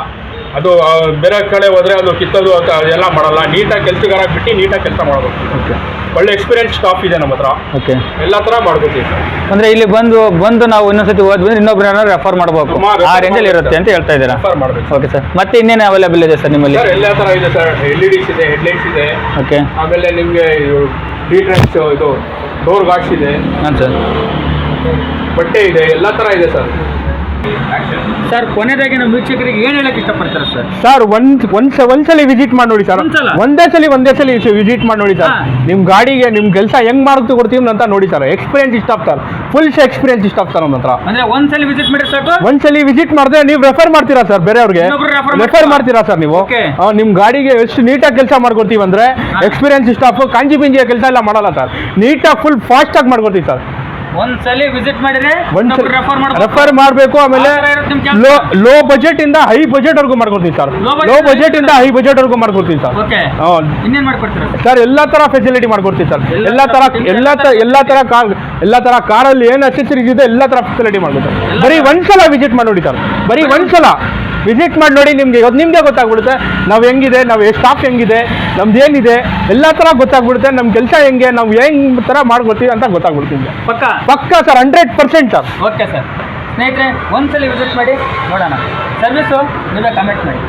ಅದು ಬೇರೆ ಕಡೆ ಹೋದ್ರೆ ಅದು ಕಿತ್ತೋದು ಅದೆಲ್ಲ ಮಾಡಲ್ಲ. ನೀಟಾಗಿ ಕೆಲಸಗಾರ ಬಿಟ್ಟು ನೀಟಾಗಿ ಕೆಲಸ ಮಾಡಬೇಕು. ಓಕೆ. ಒಳ್ಳೆ ಎಕ್ಸ್ಪೀರಿಯನ್ಸ್ ಸ್ಟಾಫ್ ಇದೆ ನಮ್ಮ ಹತ್ರ. ಓಕೆ. ಎಲ್ಲ ಥರ ಮಾಡ್ಕೊತೀವಿ ಸರ್. ಅಂದರೆ ಇಲ್ಲಿ ಬಂದು ನಾವು ಇನ್ನೊಂದ್ಸತಿ ಹೋದ್ವಿ ಇನ್ನೊಬ್ಬರನ್ನ ರೆಫರ್ ಮಾಡಬೇಕು, ಆ ರೇಂಜಲ್ಲಿ ಇರುತ್ತೆ ಅಂತ ಹೇಳ್ತಾ ಇದ್ದೀರಾ? ರೆಫರ್ ಮಾಡಬೇಕು. Okay sir. ಮತ್ತೆ ಇನ್ನೇನು ಅವೈಲೇಬಲ್ ಇದೆ ಸರ್ ನಿಮ್ಮಲ್ಲಿ? ಸರ್ ಎಲ್ಲ ಥರ ಇದೆ ಸರ್. LEDs ಇದೆ, ಹೆಡ್ಲೈಟ್ಸ್ ಇದೆ. ಓಕೆ. ಆಮೇಲೆ ನಿಮಗೆ D-Trike ಇದು ಡೋರ್ ಗಾರ್ಡ್ಸ್ ಇದೆ. ಹಾಂ ಸರ್. ಬಟ್ಟೆ ಇದೆ, ಎಲ್ಲ ಥರ ಇದೆ ಸರ್. ಸರ್ ಕೊನೆದಾಗಿ ನಮ್ಮ ವೀಕ್ಷಕರಿಗೆ ಏನು ಹೇಳಕ್ಕೆ ಇಷ್ಟಪಡ್ತಾರೆ ಸರ್? ಸರ್ ಒಂದ್ಸಲಿ ವಿಸಿಟ್ ಮಾಡಿ ನೋಡಿ ಸರ್. ಒಂದೇ ಸಲ ವಿಸಿಟ್ ಮಾಡಿ ನೋಡಿ ಸರ್. ನಿಮ್ಮ ಗಾಡಿಗೆ ನಿಮ್ಮ ಕೆಲಸ ಹೆಂಗ್ ಮಾಡುತ್ತೆ ಕೊಡ್ತೀವಿ ಅಂತ ನೋಡಿ ಸರ್. ಎಕ್ಸ್ಪೀರಿಯನ್ಸ್ ಇಷ್ಟ ಸರ್. ಫುಲ್ ಎಕ್ಸ್ಪೀರಿಯನ್ಸ್ ಇಷ್ಟ ಸರ್ ನಮ್ಮ ಹತ್ರ. ಅಂದ್ರೆ ಒಂದ್ಸಲಿ ವಿಸಿಟ್ ಮಾಡಿ ಸಾಕು. ಒಂದ್ಸಲಿ ವಿಸಿಟ್ ಮಾಡಿದ್ರೆ ನೀವು ರೆಫರ್ ಮಾಡ್ತೀರಾ ಸರ್ ಬೇರೆಯವ್ರಿಗೆ. ರೆಫರ್ ಮಾಡ್ತೀರಾ ಸರ್ ನೀವು. ನಿಮ್ಮ ಗಾಡಿಗೆ ಎಷ್ಟು ನೀಟಾಗಿ ಕೆಲಸ ಮಾಡ್ಕೊಡ್ತೀವಿ ಅಂದ್ರೆ ಎಕ್ಸ್ಪೀರಿಯನ್ಸ್ ಸ್ಟಾಫ್ ಕಾಂಜಿ ಪಿಂಜಿಯ ಕೆಲಸ ಎಲ್ಲ ಮಾಡಲ್ಲ ಸರ್. ನೀಟಾಗಿ ಫುಲ್ ಫಾಸ್ಟ್ ಆಗಿ ಮಾಡ್ಕೊಡ್ತೀವಿ ಸರ್. ಒಂದ್ಸಲಿ ವಿಸಿಟ್ ಮಾಡಿದ್ರೆ ರೆಫರ್ ಮಾಡಬೇಕು. ಆಮೇಲೆ ಲೋ ಬಜೆಟ್ ಇಂದ ಹೈ ಬಜೆಟ್ ವರ್ಗೂ ಮಾಡ್ಕೊಡ್ತೀವಿ ಸರ್. ಲೋ ಬಜೆಟ್ ಇಂದ ಹೈ ಬಜೆಟ್ ವರ್ಗೂ ಮಾಡ್ಕೊಡ್ತೀವಿ ಸರ್. ಇನ್ನೇನ್ ಮಾಡ್ಕೊಡ್ತೀರಾ ಸರ್? ಎಲ್ಲಾ ತರ ಫೆಸಿಲಿಟಿ ಮಾಡ್ಕೊಡ್ತೀವಿ ಸರ್. ಎಲ್ಲಾ ತರ ಕಾರಲ್ಲಿ ಏನು ಅಸೆಸರೀಸ್ ಇದೆ ಎಲ್ಲ ತರ ಫೆಸಿಲಿಟಿ ಮಾಡ್ಕೊಡ್ತೀವಿ. ಬರೀ ಒಂದ್ಸಲ ವಿಸಿಟ್ ಮಾಡಿ ನೋಡಿ ಸರ್. ಬರೀ ಒಂದ್ಸಲ ವಿಸಿಟ್ ಮಾಡಿ ನೋಡಿ. ನಿಮ್ಗೆ ಗೊತ್ತಾಗ್ಬಿಡುತ್ತೆ ನಾವು ಹೆಂಗಿದೆ, ನಾವು ಸ್ಟಾಫ್ ಹೆಂಗಿದೆ, ನಮ್ದು ಏನಿದೆ ಎಲ್ಲ ತರ ಗೊತ್ತಾಗ್ಬಿಡುತ್ತೆ. ನಮ್ಮ ಕೆಲಸ ಹೆಂಗೆ, ನಾವು ಹೆಂಗ್ ತರ ಮಾಡ್ಕೊಡ್ತೀವಿ ಅಂತ ಗೊತ್ತಾಗ್ಬಿಡ್ತೀವಿ. ಪಕ್ಕಾ ಸರ್. 100% ಸರ್. Okay sir. ಸ್ನೇಹಿತರೆ ಒಂದ್ಸಲಿ ವಿಸಿಟ್ ಮಾಡಿ ನೋಡೋಣ. ಸರ್ವಿಸು ನೀವೇ ಕಮೆಂಟ್ ಮಾಡಿ.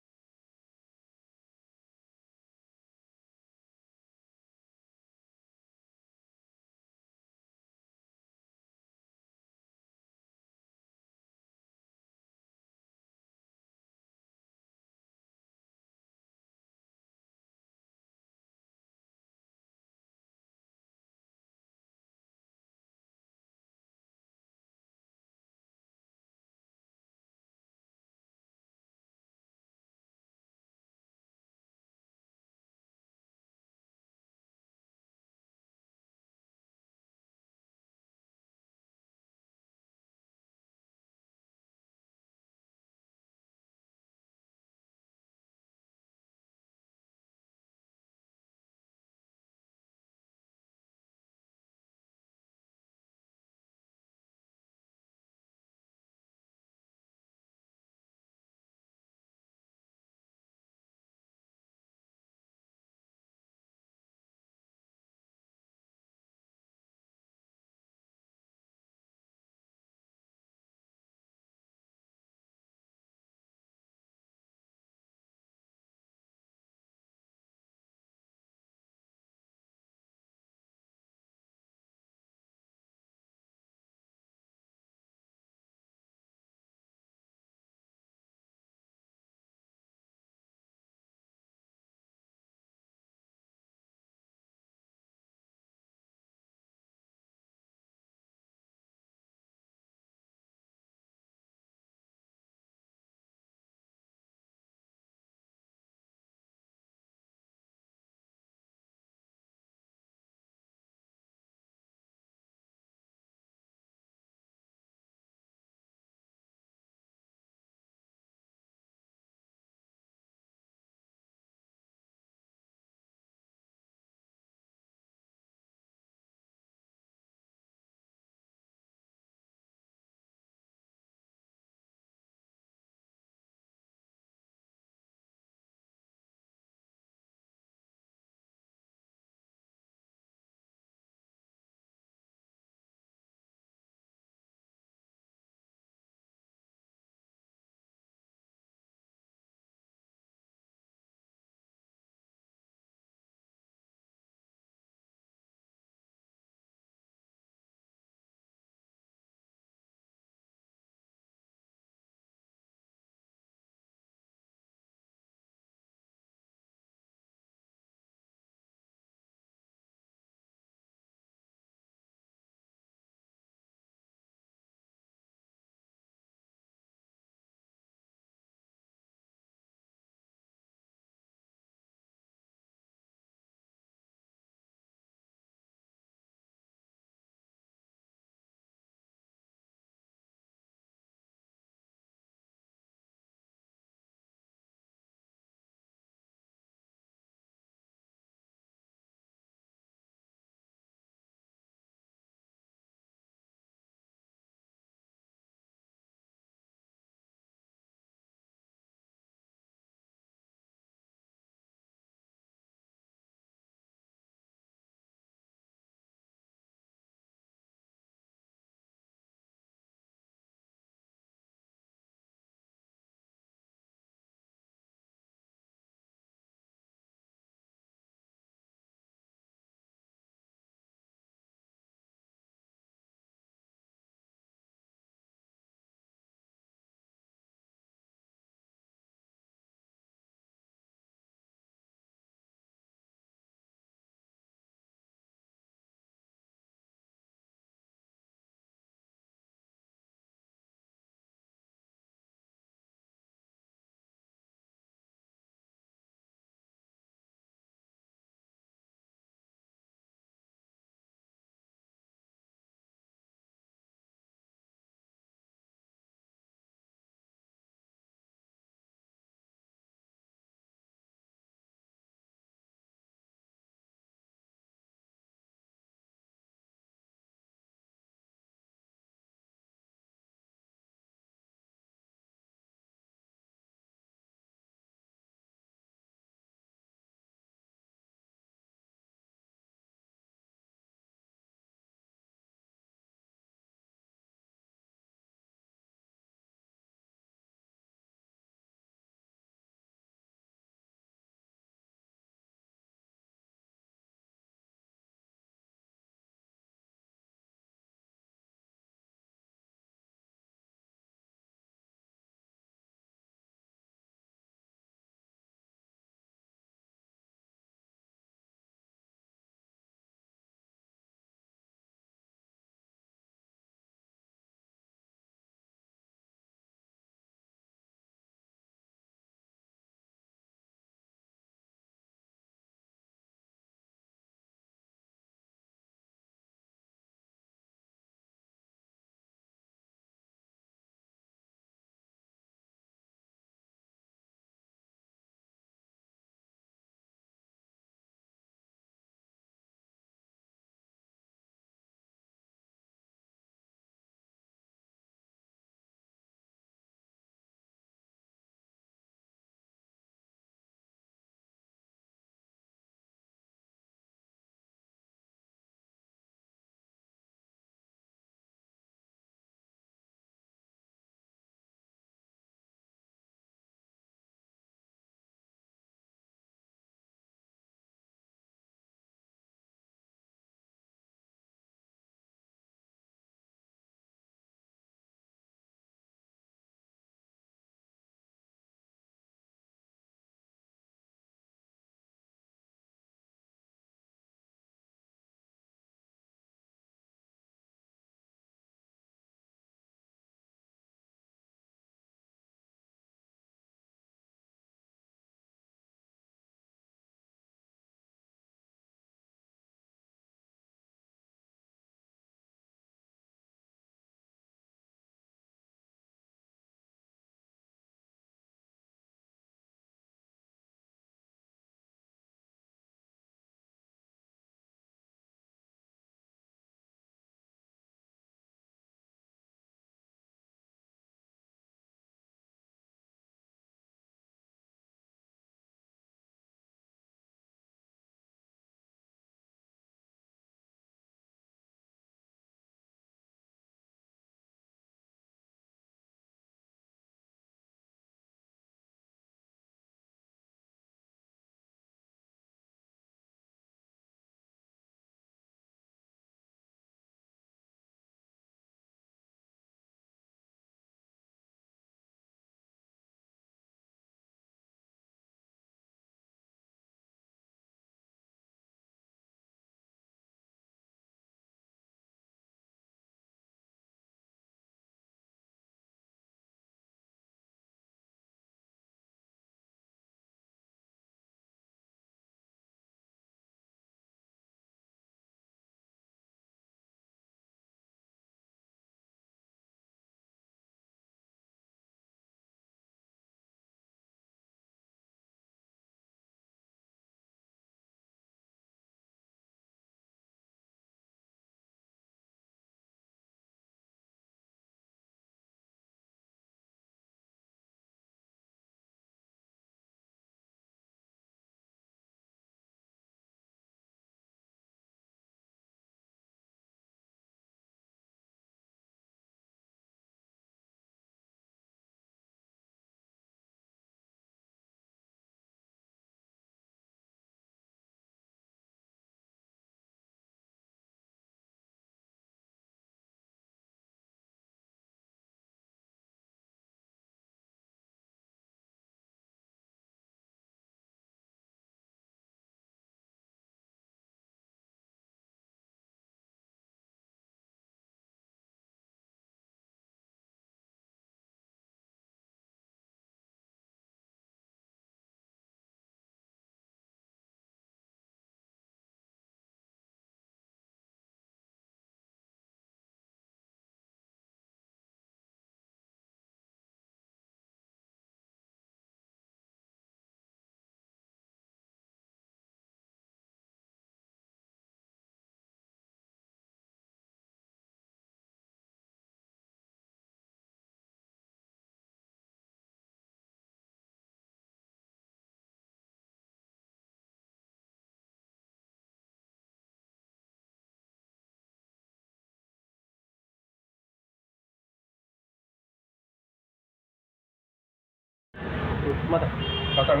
ಮಾತಾಡ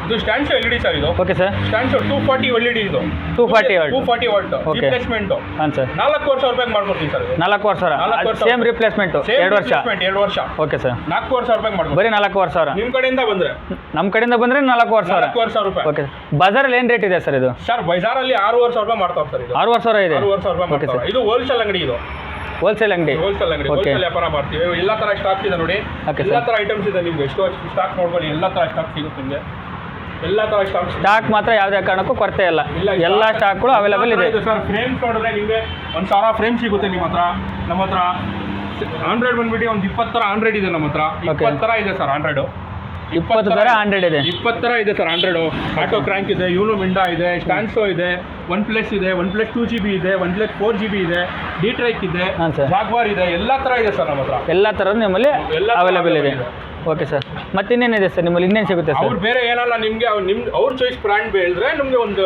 ಇದು stand L E D sir ಇದು. Okay sir. Stand 240 L E D ಇದು. 240 ವಾಟ್ ರಿಪ್ಲೇಸ್ಮೆಂಟ್. ಹಾಂ ಸರ್. 4,00,000 ರೂಪಾಯಿ ಮಾಡ್ಕೊಡ್ತೀನಿ ಸರ್. 4,00,000 ಸೇಮ್ ರಿಪ್ಲೇಸ್ಮೆಂಟು 2 ವರ್ಷ. 2 ವರ್ಷ. Okay sir. 4,00,000 ರೂಪಾಯಿ ಮಾಡ್ಕೊಡ್ತೀನಿ. ಬರೀ 4,00,000. ನಿಮ್ಮ ಕಡೆಯಿಂದ ಬಂದರೆ ನಮ್ಮ ಕಡೆಯಿಂದ ಬಂದರೆ 4,00,000. 4,00,000 ರೂಪಾಯಿ. ಓಕೆ. ಬಜಾರಲ್ಲಿ ಏನು ರೇಟ್ ಇದೆ ಸರ್ ಇದು? ಸರ್ ಬಜಾರಲ್ಲಿ 6,500 ರೂಪಾಯಿ ಮಾಡ್ತಾವೆ ಸರ್ ಇದು. 6,500 ಇದೆ. 6,500 ರೂಪಾಯಿ ಮಾಡ್ತಾವೆ. ಇದು ಹೋಲ್ಸೇಲ್ ಅಂಗಡಿ ಇದು. ಹೋಲ್ಸೇಲ್ ಅಂಗಡಿ. ಹೋಲ್ಸೇಲ್ ವ್ಯಾಪಾರ ಮಾಡ್ತೀವಿ. ಎಲ್ಲ ಥರ ಸ್ಟಾಕ್ ಇದೆ ನೋಡಿ. Okay, ಎಲ್ಲ sir. ಥರ ಐಟಮ್ಸ್ ಇದೆ ನಿಮ್ಗೆ. ಎಷ್ಟು ಸ್ಟಾಕ್ ನೋಡ್ಕೊಳ್ಳಿ. ಎಲ್ಲ ಥರ ಸ್ಟಾಕ್ ಸಿಗುತ್ತೆ ನಿಮಗೆ. ಎಲ್ಲ ಥರ ಸ್ಟಾಕ್ ಮಾತ್ರ ಯಾವುದೇ ಕಾರಣಕ್ಕೂ ಕೊರತೆ ಇಲ್ಲ. ಎಲ್ಲ ಸ್ಟಾಕ್ಗಳು ಅವೈಲೇಬಲ್ ಇದೆ ಸರ್. ಫ್ರೇಮ್ಸ್ ನೋಡಿದ್ರೆ ನಿಮಗೆ 1,000 ಫ್ರೇಮ್ ಸಿಗುತ್ತೆ ನಿಮ್ಮ ಹತ್ರ. ನಮ್ಮ ಹತ್ರ ಆಂಡ್ರಾಯ್ಡ್ ಬಂದ್ಬಿಟ್ಟು ಒಂದು 20 ಥರ ಆಂಡ್ರಾಯ್ಡ್ ಇದೆ ನಮ್ಮ ಹತ್ರ. 20 ಥರ ಇದೆ ಸರ್ ಆಂಡ್ರಾಯ್ಡು. 20 ಥರ ಆಂಡ್ರಾಯ್ಡ್ ಇದೆ. 20 ಥರ ಇದೆ ಸರ್ ಆಂಡ್ರಾಯ್ಡು. ಆಟೋ ಕ್ರ್ಯಾಂಕ್ ಇದೆ, ಯೂನೋ ಮಿಂಡಾ ಇದೆ, ಸ್ಟ್ಯಾನ್ಸೋ ಇದೆ, OnePlus ಇದೆ, OnePlus 2GB ಇದೆ, OnePlus 4GB ಇದೆ, D-Trike ಇದೆ, ಹಾಂ ಸರ್. ಜಾಗ್ವಾರ್ ಇದೆ. ಎಲ್ಲ ಥರ ಇದೆ ಸರ್ ನಮ್ಮ ಹತ್ರ. ಎಲ್ಲ ಥರದ್ದು ನಿಮ್ಮಲ್ಲಿ ಎಲ್ಲ ಥರ ಅವೈಲೇಬಲ್ ಇದೆ. ಇದೆ. Okay sir. ಮತ್ತಿನ್ನೇನಿದೆ ಸರ್ ನಿಮ್ಮಲ್ಲಿ? ಇನ್ನೇನು ಸಿಗುತ್ತೆ ಸರ್? ಅವ್ರು ಬೇರೆ ಏನಲ್ಲ ನಿಮಗೆ ಅವ್ರ ಚಾಯ್ಸ್ ಬ್ರ್ಯಾಂಡ್ ಹೇಳಿದ್ರೆ ನಮಗೆ ಒಂದು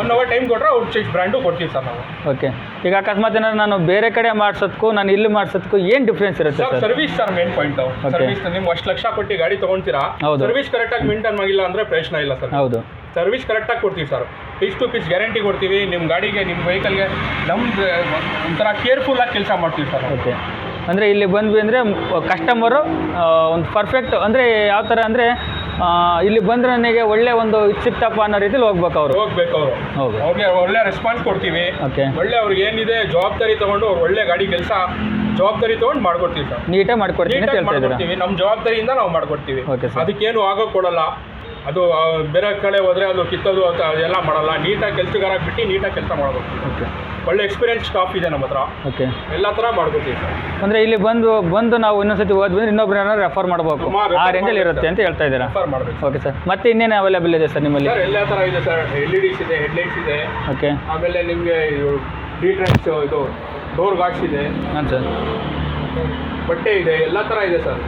1 ಅವರ್ ಟೈಮ್ ಕೊಟ್ಟರೆ ಅವ್ರ ಚಾಯ್ಸ್ ಬ್ರ್ಯಾಂಡು ಕೊಡ್ತೀವಿ ಸರ್ ನಾವು. ಓಕೆ. ಈಗ ಅಕಸ್ಮಾತ್ ಏನಾದ್ರು ನಾನು ಬೇರೆ ಕಡೆ ಮಾಡ್ಸೋದಕ್ಕೂ ನಾನು ಇಲ್ಲಿ ಮಾಡ್ಸೋದಕ್ಕೂ ಏನು ಡಿಫ್ರೆನ್ಸ್ ಇರುತ್ತೆ sir? Service sir main point. Service ನೀವು ಅಷ್ಟು ಲಕ್ಷ ಕೊಟ್ಟು ಗಾಡಿ ತೊಗೊಳ್ತೀರಾ, ಹೌದು. ಸರ್ವಿಸ್ ಕರೆಕ್ಟಾಗಿ ಮೇಂಟೈನ್ ಆಗಿಲ್ಲ ಅಂದರೆ ಪ್ರಶ್ನೆ ಇಲ್ಲ ಸರ್. ಹೌದು. ಸರ್ವಿಸ್ ಕರೆಕ್ಟಾಗಿ ಕೊಡ್ತೀವಿ sir. Piece to piece guarantee ಕೊಡ್ತೀವಿ. ನಿಮ್ಮ ಗಾಡಿಗೆ, ನಿಮ್ಮ ವೆಹಿಕಲ್ಗೆ ನಮ್ದು ಒಂಥರ ಕೇರ್ಫುಲ್ಲಾಗಿ ಕೆಲಸ ಮಾಡ್ತೀವಿ ಸರ್. ಓಕೆ. ಅಂದರೆ ಇಲ್ಲಿ ಬಂದ್ವಿ ಅಂದರೆ ಕಸ್ಟಮರು ಒಂದು ಪರ್ಫೆಕ್ಟ್ ಅಂದರೆ ಯಾವ ಥರ ಅಂದರೆ ಇಲ್ಲಿ ಬಂದರೆ ನನಗೆ ಒಳ್ಳೆ ಒಂದು ಸಿಕ್ತಪ್ಪ ಅನ್ನೋ ರೀತಿಲಿ ಹೋಗ್ಬೇಕು ಅವರು. ಹೌದು. ಅವ್ರಿಗೆ ಒಳ್ಳೆ ರೆಸ್ಪಾನ್ಸ್ ಕೊಡ್ತೀವಿ. ಓಕೆ. ಒಳ್ಳೆ ಅವ್ರಿಗೆ ಏನಿದೆ ಜವಾಬ್ದಾರಿ ತೊಗೊಂಡು ಅವ್ರು ಒಳ್ಳೆ ಗಾಡಿ ಕೆಲಸ ಜವಾಬ್ದಾರಿ ತೊಗೊಂಡು ಮಾಡ್ಕೊಡ್ತೀವಿ ಸರ್. ನೀಟಾಗಿ ಮಾಡ್ಕೊಡ್ತೀನಿ ಅಂತ ಹೇಳ್ತಾ ಇದ್ದೀರಾ? ನಮ್ಮ ಜವಾಬ್ದಾರಿಯಿಂದ ನಾವು ಮಾಡ್ಕೊಡ್ತೀವಿ. Okay sir. ಅದಕ್ಕೇನು ಆಗೋಕೆ ಕೊಡಲ್ಲ. ಅದು ಬೇರೆ ಕಡೆ ಹೋದರೆ ಅದು ಕಿತ್ತೋದು ಅದೆಲ್ಲ ಮಾಡಲ್ಲ. ನೀಟಾಗಿ ಕೆಲಸಗಾರ ಬಿಟ್ಟು ನೀಟಾಗಿ ಕೆಲಸ ಮಾಡಬೇಕು. ಓಕೆ. ಒಳ್ಳೆ ಎಕ್ಸ್ಪೀರಿಯನ್ಸ್ ಸ್ಟಾಫ್ ಇದೆ ನಮ್ಮ ಹತ್ರ. ಓಕೆ. ಎಲ್ಲ ಥರ ಮಾಡ್ಕೊತೀವಿ ಸರ್. ಅಂದರೆ ಇಲ್ಲಿ ಬಂದು ನಾವು ಇನ್ನೊಂದ್ಸತಿ ಹೋದ್ವಿ ಅಂದ್ರೆ ಇನ್ನೊಬ್ರು ಏನಾದ್ರು ರೆಫರ್ ಮಾಡಬೇಕು, ಆ ರೇಂಜಲ್ಲಿ ಇರುತ್ತೆ ಅಂತ ಹೇಳ್ತಾ ಇದ್ದೀರಾ? ರೆಫರ್ ಮಾಡಬೇಕು. Okay sir. ಮತ್ತೆ ಇನ್ನೇನು ಅವೈಲೇಬಲ್ ಇದೆ ಸರ್ ನಿಮ್ಮಲ್ಲಿ? ಸರ್ ಎಲ್ಲ ಥರ ಇದೆ ಸರ್. LEDs ಇದೆ, ಹೆಡ್ಲೈಟ್ಸ್ ಇದೆ. ಓಕೆ. ಆಮೇಲೆ ನಿಮಗೆ D-Trike ಇದು ಡೋರ್ ಗಾರ್ಡ್ಸ್ ಇದೆ. ಹಾಂ ಸರ್. ಬಟ್ಟೆ ಇದೆ. ಎಲ್ಲ ಥರ ಇದೆ ಸರ್.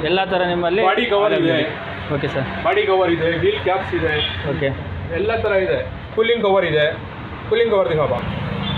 ಎಲ್ಲ ಥರ ನಿಮ್ಮಲ್ಲಿ ಬಾಡಿ ಕವರ್ ಇದೆ. Okay sir. ಬಾಡಿ ಕವರ್ ಇದೆ, ವೀಲ್ ಕ್ಯಾಪ್ಸ್ ಇದೆ. ಓಕೆ. ಎಲ್ಲ ಥರ ಇದೆ. ಕೂಲಿಂಗ್ ಕವರ್ ಇದೆ. ಕೂಲಿಂಗ್ ಕವರ್ ದಿಖಾ ಬಾ.